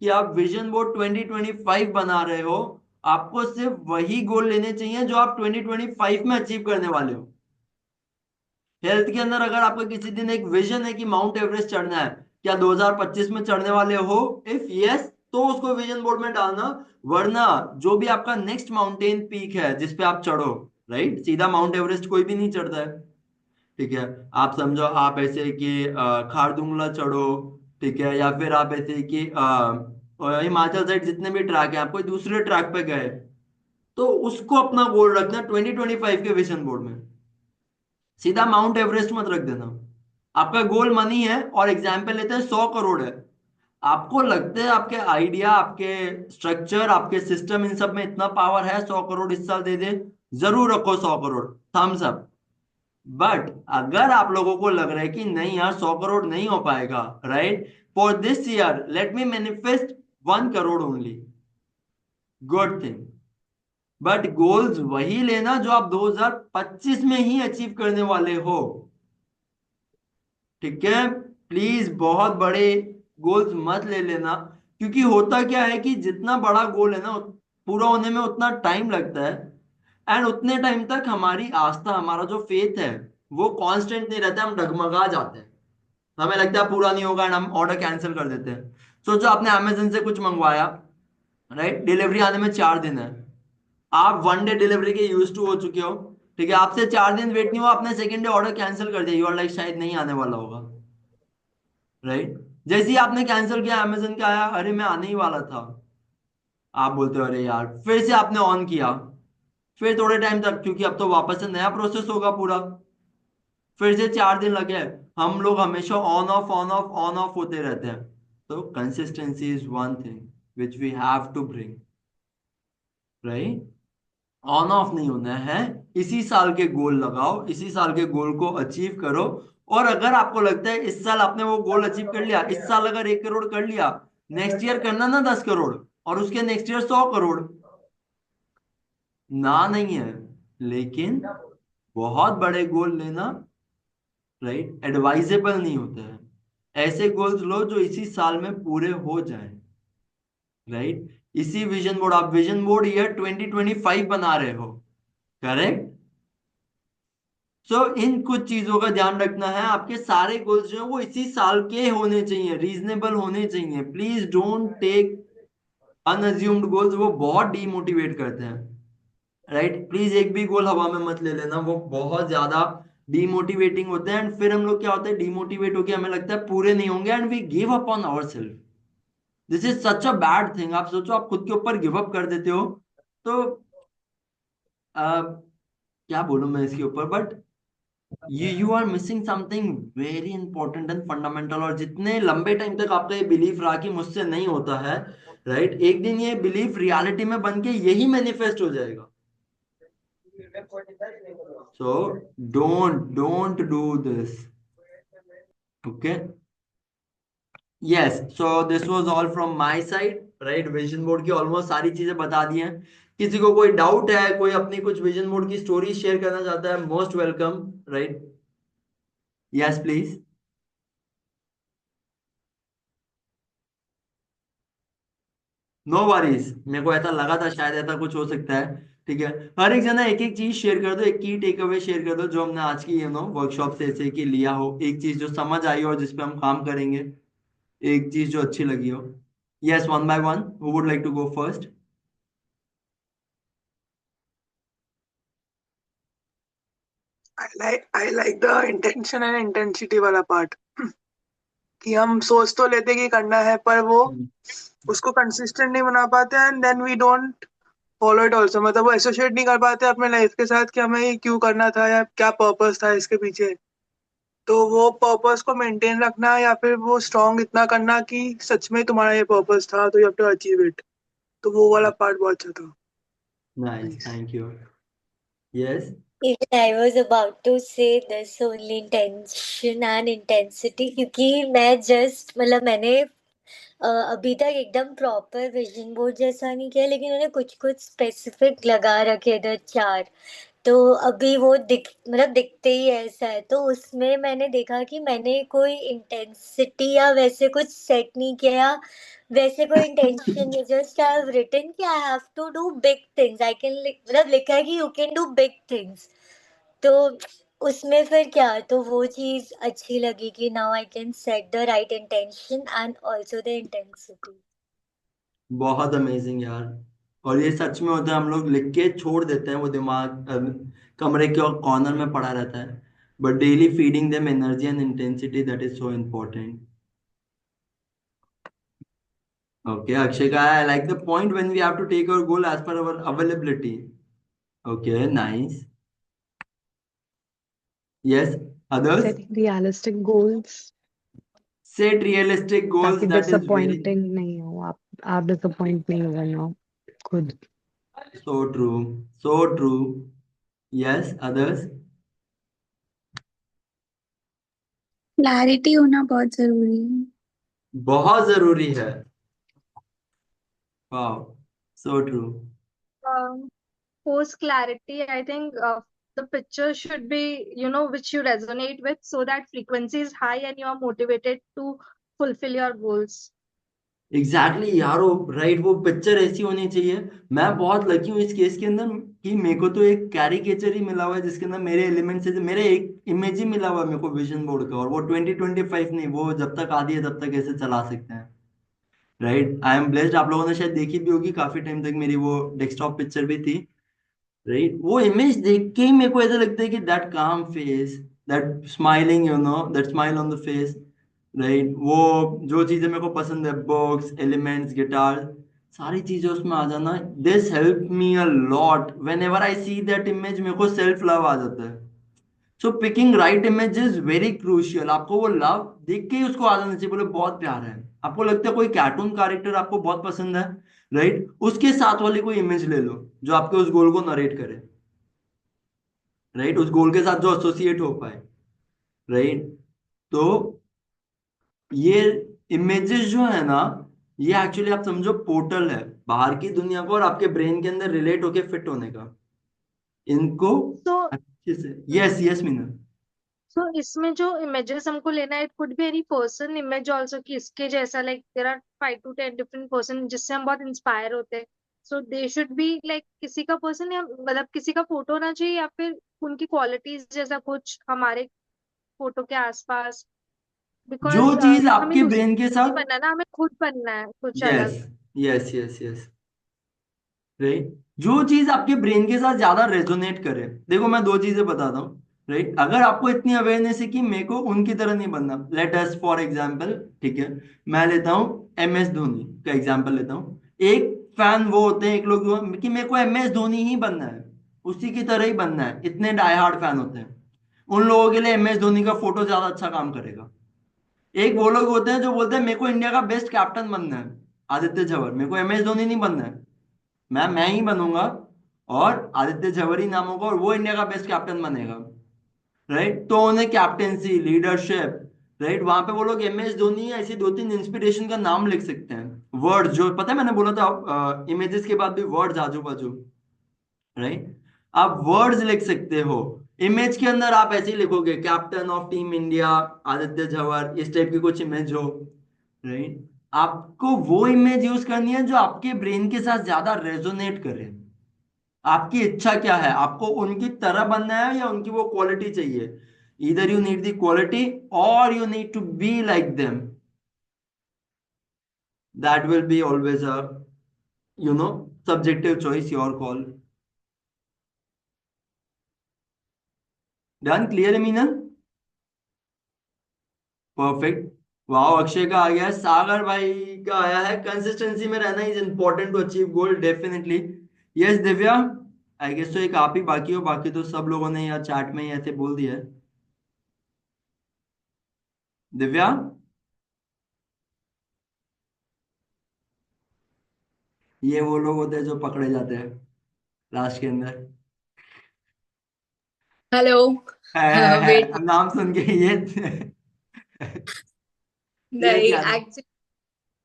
कि आप विजन बोर्ड 2025 बना रहे हो, आपको सिर्फ वही गोल लेने चाहिए जो आप 2025 में अचीव करने वाले हो। हेल्थ के अंदर अगर आपका किसी दिन एक विजन है कि माउंट एवरेस्ट चढ़ना है, क्या 2025 में चढ़ने वाले हो? इफ यस, तो उसको विजन बोर्ड में डालना। वरना जो भी आपका नेक्स्ट माउंटेन पीक है जिसपे आप चढ़ो, राइट, सीधा माउंट एवरेस्ट कोई भी नहीं चढ़ता है, ठीक है। आप समझो आप ऐसे कि खारदुंगला चढ़ो, ठीक है, या फिर आप ऐसे कि हिमाचल साइड जितने भी ट्रैक है आप कोई दूसरे ट्रैक पे गए, तो उसको अपना गोल रखना 2025 के विजन बोर्ड में, सीधा माउंट एवरेस्ट मत रख देना। आपका गोल मनी है और एग्जाम्पल लेते हैं 100 करोड़ है, आपको लगता है आपके आइडिया, आपके स्ट्रक्चर, आपके सिस्टम, इन सब में इतना पावर है 100 करोड़ इस साल दे दे, जरूर रखो 100 करोड़, थम्स अप। बट अगर आप लोगों को लग रहा है कि नहीं यार 100 करोड़ नहीं हो पाएगा, right, for this year let me manifest 1 crore only, good thing. But goals वही लेना जो आप 2025 में ही अचीव करने वाले हो, ठीक है। प्लीज बहुत बड़े गोल्स मत ले लेना, क्योंकि होता क्या है कि जितना बड़ा गोल है ना, पूरा होने में उतना टाइम लगता है, एंड उतने टाइम तक हमारी आस्था, हमारा जो फेथ है वो कांस्टेंट नहीं रहता, हम डगमगा जाते हैं, हमें लगता है पूरा नहीं होगा एंड हम ऑर्डर कैंसिल कर देते हैं। सोचो आपने अमेजन से कुछ मंगवाया, राइट, डिलीवरी आने में 4 दिन है, आप 1 डे डिलीवरी के यूज टू हो चुके हो, ठीक है, आपसे 4 दिन वेट नहीं हुआ, आपने सेकंड डे ऑर्डर कैंसिल कर दिया, यू आर लाइक शायद नहीं आने वाला होगा, राइट। जैसे ही आपने कैंसिल किया, अमेजन का आया, अरे मैं आने ही वाला था, आप बोलते हो अरे यार, फिर से आपने ऑन किया, फिर थोड़े टाइम तक, क्योंकि अब तो वापस से नया प्रोसेस होगा पूरा, फिर से 4 दिन लगे। हम लोग हमेशा on off on off on off होते रहते हैं। तो consistency is one thing which we have to bring, right. On off नहीं होना है, इसी साल के गोल लगाओ, इसी साल के गोल को अचीव करो। और अगर आपको लगता है इस साल आपने वो गोल अचीव कर लिया, इस साल अगर 1 करोड़ कर लिया, नेक्स्ट ईयर करना ना 10 करोड़, और उसके नेक्स्ट ईयर 100 करोड़, ना नहीं है, लेकिन बहुत बड़े गोल लेना, राइट, एडवाइजेबल नहीं होता है। ऐसे गोल्स लो जो इसी साल में पूरे हो जाए, राइट। इसी विजन बोर्ड, आप विजन बोर्ड ईयर 2025 बना रहे हो, करेक्ट। इन कुछ चीजों का ध्यान रखना है, आपके सारे गोल्स जो है वो इसी साल के होने चाहिए, रीजनेबल होने चाहिए। प्लीज डोंट टेक अनअज्यूम्ड गोल्स, वो बहुत डीमोटिवेट करते हैं, राइट। प्लीज एक भी गोल हवा में मत ले लेना, वो बहुत ज्यादा डीमोटिवेटिंग होते हैं, एंड फिर हम लोग क्या होता है, डीमोटिवेट होके हमें लगता है पूरे नहीं होंगे, and we give up on our self. This is such a bad thing. आप सोचो आप खुद के ऊपर गिव अप कर देते हो, तो क्या बोलूं मैं इसके ऊपर, but you are missing something very important and fundamental. और जितने लंबे टाइम तक आपका ये बिलीफ रहा कि मुझसे नहीं होता है, राइट, एक दिन ये बिलीफ रियलिटी में बन के यही मैनिफेस्ट हो जाएगा। So don't do this, okay. Yes, so this was all from my side, right. Vision board की ऑलमोस्ट सारी चीजें बता दी हैं। किसी को कोई डाउट है, कोई अपनी कुछ विजन बोर्ड की स्टोरी शेयर करना चाहता है, most welcome, right. Yes please. No worries, मेरे को ऐसा लगा था शायद ऐसा कुछ हो सकता है। ठीक है, हर एक जना एक एक चीज शेयर कर दो, एक की टेक अवे शेयर कर दो जो हमने आज की वर्कशॉप से ऐसे की लिया हो, एक चीज जो समझ आई हो और जिसपे हम काम करेंगे, एक चीज जो अच्छी लगी हो। Yes, one by one, who would like to go first? I like the intention and intensity वाला पार्ट, कि हम सोच तो लेते कि करना है, पर वो उसको कंसिस्टेंट नहीं बना पाते, and then we don't follow it also. मतलब वो एसोसिएट नहीं कर पाते अपने लाइफ के साथ कि हमें ये क्यों करना था या क्या पर्पस था इसके पीछे। तो वो पर्पस को मेंटेन रखना या फिर वो स्ट्रांग इतना करना कि सच में तुम्हारा ये पर्पस था, तो you have to achieve it. तो वो वाला पार्ट बहुत अच्छा था। Nice, Nice. Thank you. Yes. Even I was about to say this only, intention and intensity, क्योंकि मैं जस्ट मतलब मैंने अभी तक एकदम प्रॉपर विजन बोर्ड जैसा नहीं किया, लेकिन उन्हें कुछ कुछ स्पेसिफिक लगा रखे थे चार। तो अभी वो मतलब दिखते ही ऐसा है, तो उसमें मैंने देखा कि मैंने कोई इंटेंसिटी या वैसे कुछ सेट नहीं किया, वैसे कोई इंटेंशन नहीं, जस्ट आई हैव रिटन कि I have to do big things, I can, मतलब लिखा है कि you can do big things. तो उसमें फिर क्या, तो वो चीज अच्छी लगी कि now I can set the right intention and also the intensity. बहुत अमेजिंग यार। और ये सच में होता है, हम लोग लिख के छोड़ देते हैं, वो दिमाग कमरे के और कॉर्नर में पड़ा रहता है, but daily feeding them energy and intensity, that is so important. Okay, Akshika, I like the point when we have to take our goal as per our availability. Okay, nice. Yes, others? setting realistic goals Set realistic goals, ताकि that is very disappointing नहीं हो आप disappoint नहीं हो करना खुद। so true. So true. Yes, others? Clarity होना बहुत जरूरी है। बहुत जरूरी है। Wow, so true. Post clarity, I think the picture should be, which you resonate with, so that frequency is high and you are motivated to fulfill your goals. Exactly exactly, यार वो right, वो picture ऐसी होनी चाहिए। मैं बहुत lucky हूँ इस केस के अंदर कि मेरे को तो एक कैरिकेचर ही मिला हुआ है जिसके अंदर मेरे एलिमेंट्स है, मेरे एक इमेज ही मिला हुआ है मेरे को विजन बोर्ड का, और वो 2025 नहीं, वो जब तक आती है तब तक ऐसे चला सकते हैं, राइट। I am blessed. आप लोगों ने शायद देखी भी होगी, काफी टाइम तक मेरी वो डेस्कटॉप पिक्चर भी थी, राइट। वो इमेज देख के ही मेरे को ऐसा लगता है कि दैट काम face, that smiling, that smile on the face, right. वो जो चीजें मेरे को पसंद है, बुक्स, एलिमेंट्स, गिटार, सारी चीजें उसमें आ जाना, this help me a lot. Whenever I see that image, मेरे को सेल्फ लव आ जाता है। So picking right image is very crucial. आपको वो लव देख के ही उसको आ जाना चाहिए, बोले बहुत प्यार है। आपको लगता है कोई कार्टून कैरेक्टर आपको बहुत पसंद है, राइट, उसके साथ वाली कोई इमेज ले लो जो आपके उस गोल को नरेट करे, राइट, उस गोल के साथ जो एसोसिएट हो पाए, राइट। तो ये इमेजेस जो है ना, ये एक्चुअली आप समझो पोर्टल है बाहर की दुनिया को और आपके ब्रेन के अंदर रिलेट होके फिट होने का, इनको So, अच्छे से। Yes yes Meena. so इसमें जो images हमको लेना है, it could be any person image also, कि इसके जैसा, like there are 5 to 10 different person जिससे हम बहुत इंस्पायर होते हैं। So they should be like किसी का person, या मतलब किसी का फोटो होना चाहिए, या फिर उनकी क्वालिटीज जैसा कुछ हमारे फोटो के आसपास। जो बिकॉज चीज हमें आपके दूसरे ब्रेन के नहीं साथ, बनना ना, हमें खुद बनना है कुछ यस अलग। यस यस यस, राइट, जो चीज आपके ब्रेन के साथ ज्यादा रेजोनेट करे। देखो मैं दो चीजें बताता हूँ, राइट। अगर आपको इतनी अवेयरनेस है कि मेरे को उनकी तरह नहीं बनना, लेट अस फॉर एग्जांपल, ठीक है, मैं लेता हूँ MS धोनी का एग्जांपल लेता हूँ। एक फैन वो होते हैं, एक लोग कि मेरे को MS धोनी ही बनना है, उसी की तरह ही बनना है, इतने डाई हार्ड फैन होते हैं। उन लोगों के लिए MS धोनी का फोटो ज्यादा अच्छा काम करेगा। एक वो लोग होते हैं जो बोलते हैं मेरे को इंडिया का बेस्ट कैप्टन बनना है, आदित्य जवाहर, मेरे को MS धोनी नहीं बनना है, मैं ही बनूंगा, और आदित्य जवाहर ही नाम होगा, और वो इंडिया का बेस्ट कैप्टन बनेगा। राइट। तो उन्हें कैप्टेंसी, लीडरशिप, राइट, वहां पे वो लोग MS धोनी या ऐसी 2-3 इंस्पिरेशन का नाम लिख सकते हैं। वर्ड जो पता है, मैंने बोला था इमेजेस के बाद भी वर्ड्स आजू बाजू, राइट, आप वर्ड्स लिख सकते हो। इमेज के अंदर आप ऐसे ही लिखोगे captain of team India Aditya Jawahar, इस टाइप की कुछ इमेज हो, राइट। आपको वो इमेज यूज करनी है जो आपके ब्रेन के साथ ज्यादा रेजोनेट करे। आपकी इच्छा क्या है, आपको उनकी तरह बनना है या उनकी वो क्वालिटी चाहिए? इधर यू नीड द क्वालिटी और you need to be like them. That will be always a you know subjective choice, your call. Done? Clear, मीनन? परफेक्ट। वाह, अक्षय का आ गया है, सागर भाई का आया है, कंसिस्टेंसी में रहना is important to achieve goal, definitely. Yes Divya, I guess तो एक आप ही बाकी हो, बाकी तो सब लोगों ने यार चैट में ही ऐसे बोल दिया है। दिव्या, ये वो लोग होते हैं जो पकड़े जाते हैं लास्ट के अंदर। हेलो। वेट। नाम सुन के ये ये नहीं, क्या? एक्चुअली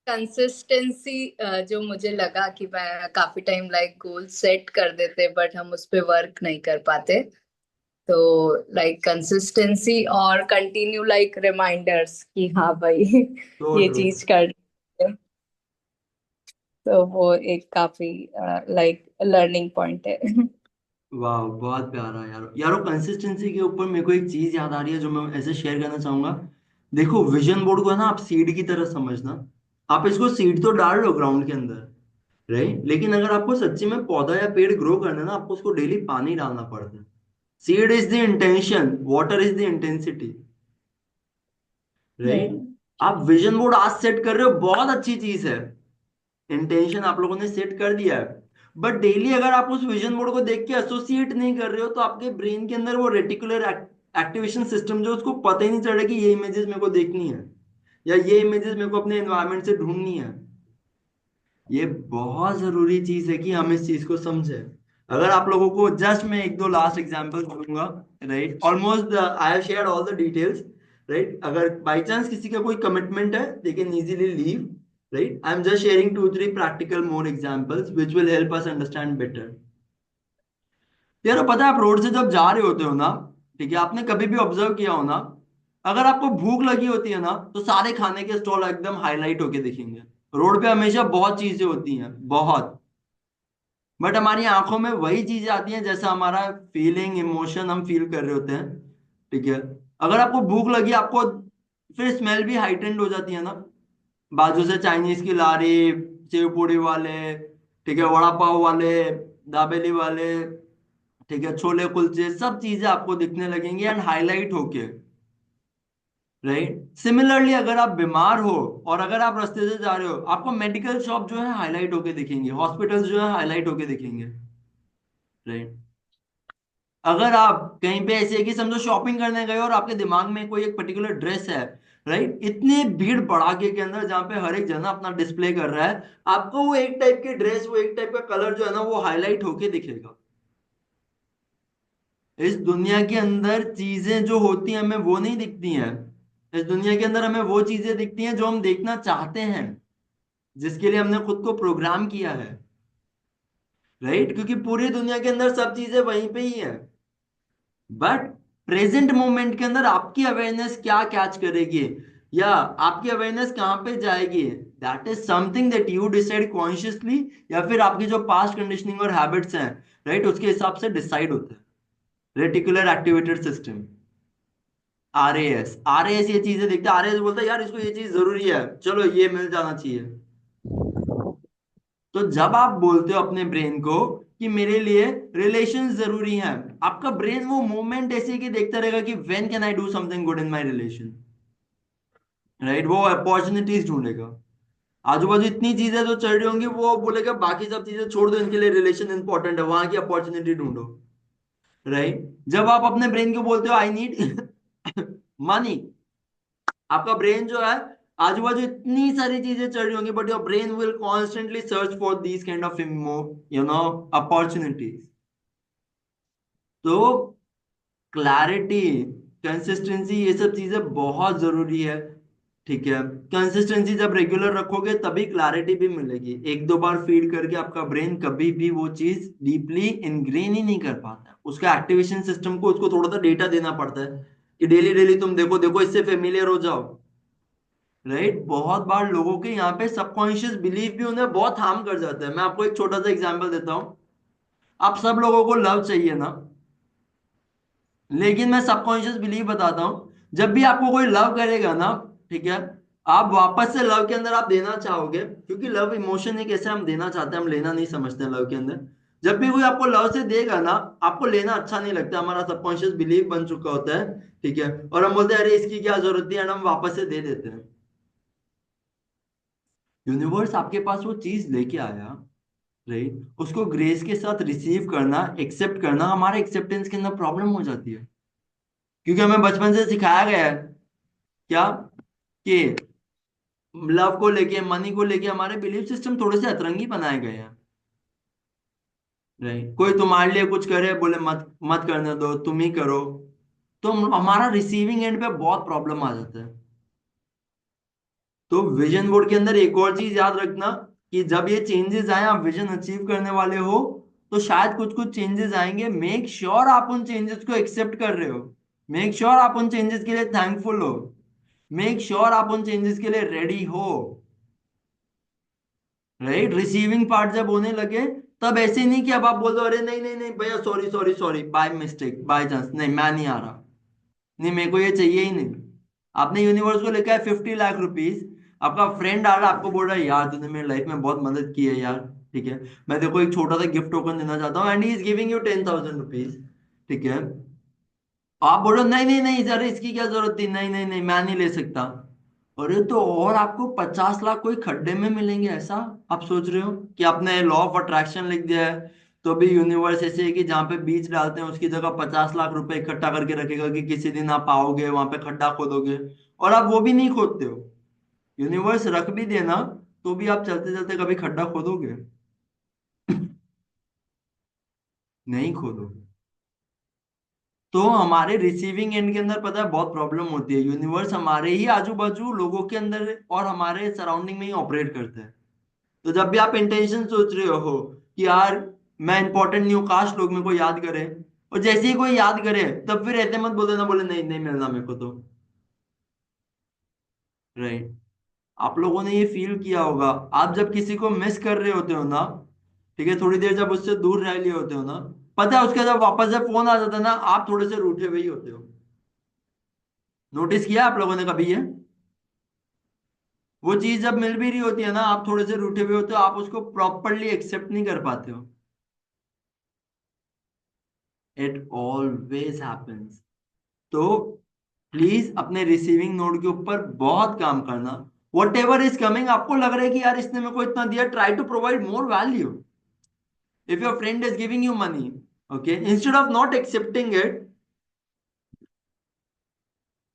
कंसिस्टेंसी जो मुझे लगा कि मैं काफी टाइम लाइक गोल सेट कर देते बट हम उस पे वर्क नहीं कर पाते। तो लाइक कंसिस्टेंसी और कंटिन्यू लाइक रिमाइंडर्स कि हाँ भाई तो ये ट्रू। चीज कर। तो वो एक काफी लाइक लर्निंग पॉइंट है। वाह, बहुत प्यारा यार। यारो, कंसिस्टेंसी के ऊपर मेरे को एक चीज याद आ रही है जो मैं ऐसे शेयर करना चाहूंगा। देखो, विजन बोर्ड को है ना, आप सीड की तरह समझना। आप इसको सीड तो डाल लो ग्राउंड के अंदर, राइट, लेकिन अगर आपको सच्ची में पौधा या पेड़ ग्रो करना है ना, आपको उसको डेली पानी डालना पड़ता है। Seed is the intention, water is the intensity, right. Hmm. आप विजन बोर्ड आज सेट कर रहे हो, बहुत अच्छी चीज है, इंटेंशन आप लोगों ने सेट कर दिया है। बट डेली अगर आप उस विजन बोर्ड को देख के एसोसिएट नहीं कर रहे हो, तो आपके ब्रेन के अंदर वो रेटिकुलर एक्टिवेशन सिस्टम जो, उसको पता ही नहीं चल रहा कि ये इमेजेस मेरे को देखनी है, या ये इमेजेस मेरे को अपने एनवायरनमेंट से ढूंढनी है। ये बहुत जरूरी चीज है कि हम इस चीज को समझे। अगर आप लोगों को जस्ट मैं एक दो लास्ट एग्जांपल दूंगा, right, almost I have shared all the details, right. अगर बाई चांस किसी का कोई कमिटमेंट है, they can easily leave, right. I am just sharing 2-3 practical more examples which will help us understand better. यार, पता है, आप रोड से जब जा रहे होते हो ना, ठीक है, आपने कभी भी ऑब्जर्व किया हो ना, अगर आपको भूख लगी होती है ना, तो सारे खाने के स्टॉल एकदम हाईलाइट होके दिखेंगे। रोड पे हमेशा बहुत चीजें होती हैं, बहुत, बट हमारी आंखों में वही चीजें आती हैं जैसा हमारा फीलिंग, इमोशन हम फील कर रहे होते हैं, ठीक है। अगर आपको भूख लगी, आपको फिर स्मेल भी हाइटेंड हो जाती है ना, बाजू से चाइनीज की लारी, सेव पूड़ी वाले, ठीक है, वड़ा पाव वाले, दाबेली वाले, ठीक है, छोले कुलचे, सब चीजें आपको दिखने लगेंगी एंड हाईलाइट होके, राइट। सिमिलरली अगर आप बीमार हो और अगर आप रास्ते से जा रहे हो, आपको मेडिकल शॉप जो है हाईलाइट होके दिखेंगे, हॉस्पिटल्स जो है हाईलाइट होके दिखेंगे, राइट। अगर आप कहीं पे ऐसे है कि समझो शॉपिंग करने गए और आपके दिमाग में कोई एक पर्टिकुलर ड्रेस है, राइट, इतनी भीड़ भड़ाके के अंदर जहां पे हर एक जना अपना डिस्प्ले कर रहा है, आपको वो एक टाइप की ड्रेस, वो एक टाइप का कलर जो है ना, वो हाईलाइट होके दिखेगा। इस दुनिया के अंदर चीजें जो होती हैं हमें वो नहीं दिखती हैं। इस दुनिया के अंदर हमें वो चीजें दिखती हैं जो हम देखना चाहते हैं, जिसके लिए हमने खुद को प्रोग्राम किया है, राइट, क्योंकि पूरी दुनिया के अंदर सब चीजें वहीं पे ही है। बट प्रेजेंट मोमेंट के अंदर आपकी अवेयरनेस क्या कैच करेगी, या आपकी अवेयरनेस कहां पे जाएगी, that is something that you decide consciously, या फिर आपकी जो पास्ट कंडीशनिंग और हैबिट्स हैं, राइट, उसके हिसाब से डिसाइड होता है। रेटिकुलर एक्टिवेटेड सिस्टम, RAS ये चीजें देखता है, RAS बोलता है यार इसको ये चीज जरूरी है, चलो ये मिल जाना चाहिए। तो जब आप बोलते हो अपने ब्रेन को कि मेरे लिए रिलेशन जरूरी हैं, आपका ब्रेन वो मोमेंट ऐसे कि देखता रहेगा कि when can I do something good in my relation, right. वो अपॉर्चुनिटीज ढूंढेगा। आजू बाजू इतनी चीजें जो चल रही होंगी, वो बोलेगा बाकी सब चीजें छोड़ दो, इनके लिए रिलेशन इंपॉर्टेंट है, वहां की अपॉर्चुनिटी ढूंढो, राइट। जब आप अपने ब्रेन को बोलते हो आई नीड मनी, आपका ब्रेन जो है, आजू बाजू इतनी सारी चीजें चल रही होंगी, but your brain will constantly search for these kind of opportunities. तो क्लैरिटी, कंसिस्टेंसी, ये सब चीजें बहुत जरूरी है, ठीक है। कंसिस्टेंसी जब रेगुलर रखोगे तभी क्लैरिटी भी मिलेगी। एक दो बार फीड करके आपका ब्रेन कभी भी वो चीज डीपली इनग्रेन ही नहीं कर पाता। उसका एक्टिवेशन सिस्टम को उसको थोड़ा सा डेटा देना पड़ता है कि डेली डेली तुम देखो देखो, इससे फेमिलियर हो जाओ, राइट। बहुत बार लोगों के यहाँ पे सबकॉन्शियस बिलीफ भी उन्हें बहुत हार्म कर जाता है। मैं आपको एक छोटा सा एग्जांपल देता हूँ। आप सब लोगों को लव चाहिए ना, लेकिन मैं सबकॉन्शियस बिलीव बताता हूं, जब भी आपको कोई लव करेगा ना, ठीक है, आप वापस से लव के अंदर आप देना चाहोगे, क्योंकि लव इमोशन एक ऐसे हम देना चाहते हैं, हम लेना नहीं समझते हैं लव के अंदर। जब भी कोई आपको लव से देगा ना, आपको लेना अच्छा नहीं लगता, हमारा सबकॉन्शियस बिलीव बन चुका होता है, ठीक है, और हम बोलते हैं अरे इसकी क्या जरूरत है, एंड हम वापस से दे देते हैं। यूनिवर्स आपके पास वो चीज लेके आया, राइट, उसको ग्रेस के साथ रिसीव करना, एक्सेप्ट करना, हमारे एक्सेप्टेंस के अंदर प्रॉब्लम हो जाती है, क्योंकि हमें बचपन से सिखाया गया है क्या, कि लव को लेके, मनी को लेके हमारे बिलीफ सिस्टम थोड़े से अतरंगी बनाए गए हैं, राइट। कोई तुम्हारे लिए कुछ करे, बोले मत मत करने दो, तुम ही करो, तो हमारा रिसीविंग एंड पे बहुत प्रॉब्लम आ जाता है। तो विजन बोर्ड के अंदर एक और चीज याद रखना, कि जब ये चेंजेस आए, आप विजन अचीव करने वाले हो, तो शायद कुछ कुछ चेंजेस आएंगे, मेक श्योर आप उन चेंजेस को एक्सेप्ट कर रहे हो, मेक श्योर आप उन चेंजेस के लिए थैंकफुल हो, मेक श्योर आप उन चेंजेस के लिए रेडी हो, राइट। रिसीविंग पार्ट जब होने लगे, तब ऐसे नहीं कि अब आप बोल दो अरे नहीं नहीं नहीं भैया, sorry sorry sorry, by mistake, by chance, नहीं मैं नहीं आ रहा, नहीं मेरे को ये चाहिए ही नहीं। आपने यूनिवर्स को लेकर 50 लाख रुपीज, आपका फ्रेंड आ रहा है, आपको बोल रहा है यार तूने मेरी लाइफ में बहुत मदद की है यार, ठीक है, मैं देखो एक छोटा सा गिफ्ट टोकन देना चाहता हूँ, and he is giving you 10,000 rupees, ठीक है। आप बोलो नहीं नहीं नहीं सर, इसकी क्या जरूरत थी, नहीं नहीं नहीं मैं नहीं ले सकता, अरे तो और आपको 50 लाख कोई खड्डे में मिलेंगे ऐसा आप सोच रहे हो, कि आपने लॉ ऑफ अट्रैक्शन लिख दिया है, तो भी यूनिवर्स ऐसे है कि जहां पे बीज डालते हैं उसकी जगह 50 लाख रुपए इकट्ठा करके रखेगा, कि किसी दिन आप आओगे वहां पे खड्डा खोदोगे, और आप वो भी नहीं खोदते हो। यूनिवर्स रख भी देना, तो भी आप चलते चलते कभी खड्डा खोदोगे? नहीं खोदोगे। तो हमारे रिसीविंग एंड के अंदर पता है बहुत प्रॉब्लम होती है। यूनिवर्स हमारे ही आजू बाजू लोगों के अंदर और हमारे सराउंडिंग में ही ऑपरेट करता है। तो जब भी आप इंटेंशन सोच रहे हो कि यार मैं इंपॉर्टेंट नहीं हूँ, काश लोग मेरे को याद करें, और जैसे ही कोई याद करे तब फिर ऐसे मत बोल देना, बोले नहीं नहीं मिलना मेरे को तो, राइट। आप लोगों ने ये फील किया होगा, आप जब किसी को मिस कर रहे होते हो ना, ठीक है, थोड़ी देर जब उससे दूर रह लिए होते हो ना, पता है उसका जब वापस जब फोन आ जाता है ना, आप थोड़े से रूठे हुए ही होते हो। नोटिस किया आप लोगों ने कभी ये? वो चीज जब मिल भी रही होती है ना, आप थोड़े से रूठे हुए होते हो, आप उसको प्रॉपरली एक्सेप्ट नहीं कर पाते हो। It always happens. तो प्लीज अपने रिसीविंग नोड के ऊपर बहुत काम करना। वट एवर इज कमिंग, आपको लग रहा है कि यार इसने मेरे को इतना दिया, try to provide more value. If your friend is giving you money, okay, instead of not accepting it,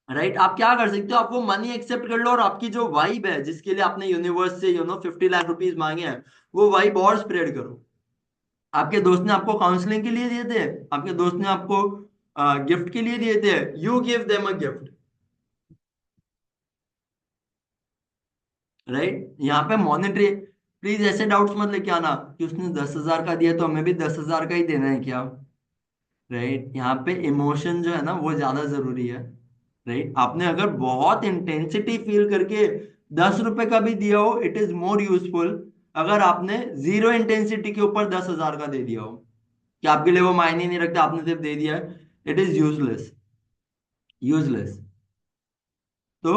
right, आप क्या कर सकते हो, आप वो मनी एक्सेप्ट कर लो, और आपकी जो वाइब है जिसके लिए आपने यूनिवर्स से 50 लाख रुपीज मांगे हैं, वो वाइब और स्प्रेड करो। आपके दोस्त ने आपको काउंसलिंग के लिए दिए थे, आपके दोस्त ने आपको गिफ्ट के लिए दिए थे, you give them a gift, right. यहाँ पे मॉनेटरी, प्लीज ऐसे डाउट्स मत लेके आना कि उसने 10,000 का दिया तो हमें भी 10,000 का ही देना है क्या, राइट। यहाँ पे इमोशन जो है ना वो ज्यादा जरूरी है, राइट। आपने अगर बहुत इंटेंसिटी फील करके 10 रुपए का भी दिया हो, इट इज मोर यूजफुल, अगर आपने जीरो इंटेंसिटी के ऊपर 10,000 का दे दिया हो, कि आपके लिए वो मायने नहीं रखता, आपने सिर्फ दे दिया है, इट इज यूजलेस, यूजलेस। तो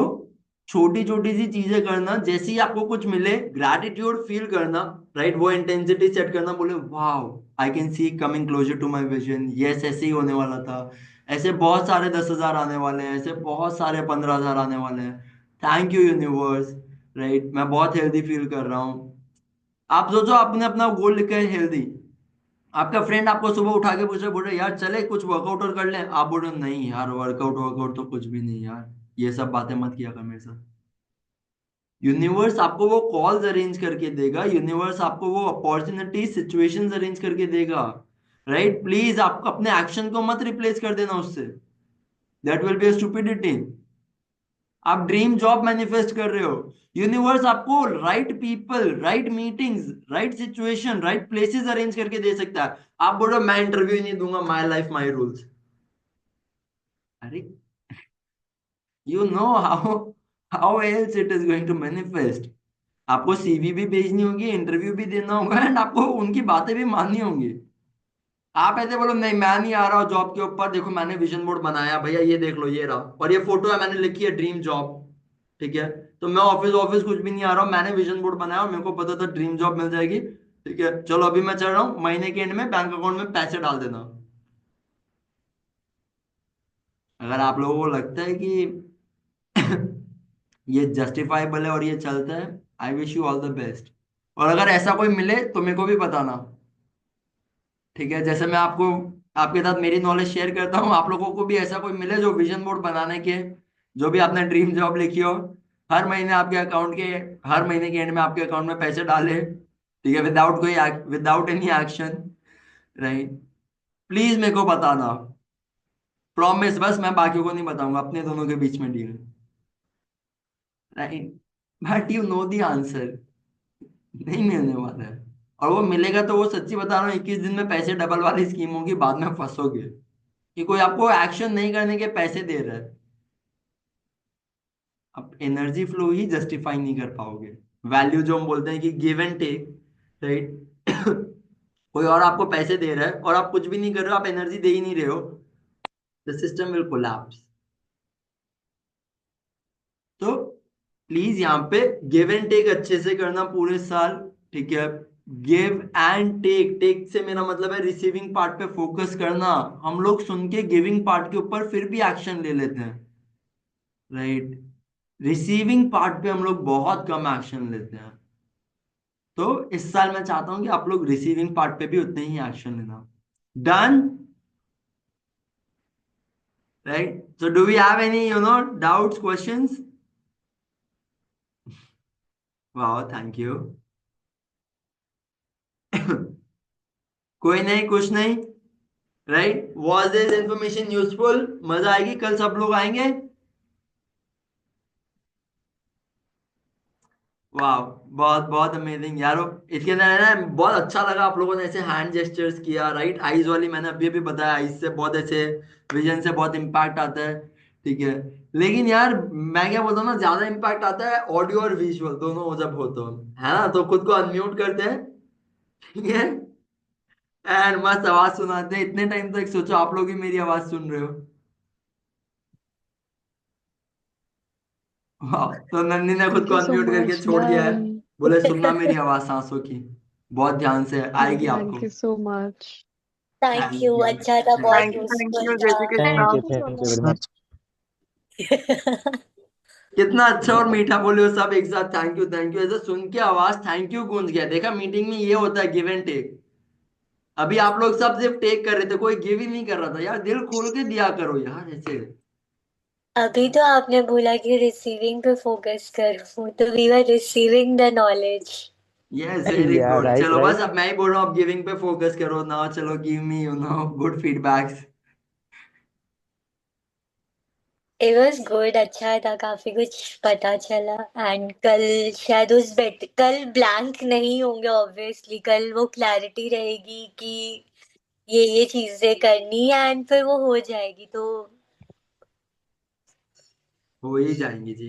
छोटी छोटी सी चीजें करना, जैसे ही आपको कुछ मिले ग्रैटिट्यूड फील करना, राइट, वो इंटेंसिटी सेट करना, बोले wow I can see coming closer to my vision, yes ऐसे ही होने वाला था, ऐसे बहुत सारे 10,000 आने वाले हैं, ऐसे बहुत सारे 15,000 आने वाले हैं, थैंक यू यूनिवर्स, राइट, मैं बहुत हेल्दी फील कर रहा हूँ। आप सोचो आपने अपना गोल लिखा है हेल्दी, आपका फ्रेंड आपको सुबह उठा के पूछ रहे, बोल रहे यार चले कुछ वर्कआउट और कर लें, आप बोल रहे हो नहीं यार वर्कआउट वर्कआउट तो कुछ भी नहीं यार, ये सब बातें मत किया कर मेरे साथ। यूनिवर्स आपको वो कॉल्स अरेंज करके देगा, यूनिवर्स आपको वो अपॉर्चुनिटी सिचुएशंस अरेंज करके देगा, राइट, प्लीज आप अपने एक्शन को मत रिप्लेस कर देना उससे, that will be a stupidity. आप ड्रीम जॉब मैनिफेस्ट कर रहे हो, यूनिवर्स आपको right people, right meetings, right situation, right places arrange करके दे सकता है। आप बोलो मैं इंटरव्यू नहीं दूंगा, माई लाइफ माई रूल्स, अरे you know how how else it is going to manifest. आपको सीवी भी भेजनी होगी, इंटरव्यू भी देना होगा, एंड आपको उनकी बातें भी माननी होंगी। आप ऐसे बोलो नहीं मैं नहीं आ रहा हूँ जॉब के ऊपर, देखो मैंने विजन बोर्ड बनाया भैया, ये देख लो ये रहा, और ये फोटो है मैंने लिखी है ड्रीम जॉब, ठीक है, तो मैं ऑफिस ऑफिस कुछ भी नहीं आ रहा हूँ, मैंने विजन बोर्ड बनाया और मेरे को पता था ड्रीम जॉब मिल जाएगी, ठीक है, चलो अभी मैं चल रहा हूँ, महीने के एंड में बैंक अकाउंट में पैसे डाल देना। अगर आप लोगों को लगता है कि ये जस्टिफाइबल है और ये चलता है, I wish you all the best, और अगर ऐसा कोई मिले तो मेरे को भी बताना, ठीक है, जैसे मैं आपको आपके साथ मेरी नॉलेज शेयर करता हूँ, आप लोगों को भी ऐसा कोई मिले जो विजन बोर्ड बनाने के, जो भी आपने ड्रीम जॉब लिखी हो, हर महीने आपके अकाउंट के, हर महीने के एंड में आपके अकाउंट में पैसे डाले, ठीक है, विदाउट कोई without any action, right, please मेरे को बताना, प्रॉमिस, बस मैं बाकियों को नहीं बताऊंगा, अपने दोनों के बीच में deal, right, but you know the answer, नहीं मिलने वाला है, और वो मिलेगा तो वो सच्ची बता रहा हूँ 21 दिन में पैसे डबल वाली स्कीम होगी, बाद में फंसोगे कि कोई आपको एक्शन नहीं करने के पैसे दे रहा है, आप एनर्जी फ्लो ही जस्टिफाई नहीं कर पाओगे, वैल्यू जो हम बोलते हैं कि गिव एंड टेक, राइट, कोई और आपको पैसे दे रहा है और आप कुछ भी नहीं कर रहे हो, आप एनर्जी दे ही नहीं रहे हो, द सिस्टम विल कोलैप्स। तो प्लीज यहाँ पे गिव एंड टेक अच्छे से करना पूरे साल, ठीक है, गिव एंड टेक, टेक से मेरा मतलब है रिसीविंग पार्ट पे फोकस करना, हम लोग सुन के गिविंग पार्ट के ऊपर फिर भी एक्शन ले लेते हैं, राइट, रिसीविंग पार्ट पे हम लोग बहुत कम एक्शन लेते हैं, तो इस साल मैं चाहता हूं कि आप लोग रिसीविंग पार्ट पे भी उतने ही एक्शन लेना, done, right, so do we have any doubts questions? वाह थैंक यू। कोई नहीं कुछ नहीं, right, was this information useful, मजा आएगी, कल सब लोग आएंगे, वाह, बहुत बहुत अमेजिंग यार, इसके अंदर है ना बहुत अच्छा लगा, आप लोगों ने ऐसे हैंड जेस्चर्स किया, राइट, आईज वाली मैंने अभी अभी बताया, आईज से बहुत ऐसे विजन से बहुत इम्पैक्ट आता है, ठीक है, लेकिन यार मैं क्या बोलता हूँ ना, ज्यादा इम्पैक्ट आता है ऑडियो और विजुअल दोनों जब हो तो, है ना, तो खुद को अनम्यूट करते हैं, ठीक है, एंड मस्त आवाज सुनाते हैं, इतने टाइम तक सोचो आप लोग ही मेरी आवाज सुन रहे हो, वाह, तो नंदी ने खुद थैंक को यू सो अनम्यूट करके मच, छोड़ दिया है, डन। बोले सुनना मेरी आवाज सांसों की, बहुत ध्यान से आएगी आपको, thank you so much. Thank you, thank you, अच्छा था, बहुत थैंक यूजफुल यू जय Shri Krishna. Thank you very much. था। कितना अच्छा और मीठा बोले हो सब एक साथ, थैंक यू ऐसे सुन के आवाज थैंक यू गूंज गया, देखा मीटिंग में ये होता है गिव एंड टेक, अभी आप लोग सब सिर्फ टेक कर रहे थे, कोई गिव ही नहीं कर रहा था यार, दिल खोल के दिया करो यार ऐसे, अभी तो आपने बोला कि रिसीविंग पे फोकस करो, तो we were receiving the knowledge. Yes very या गुड, राइट चलो बस राइट। अब मैं ही बोल रहा हूँ, अब गिविंग पे फोकस करो ना, चलो give me good feedbacks, it was good, अच्छा था, काफी कुछ पता चला, एंड कल शायद उस बेट कल ब्लैंक नहीं होंगे, ऑब्वियसली कल वो क्लैरिटी रहेगी कि ये चीजें करनी है, एंड फिर वो हो जाएगी, तो हो ही जाएंगी जी।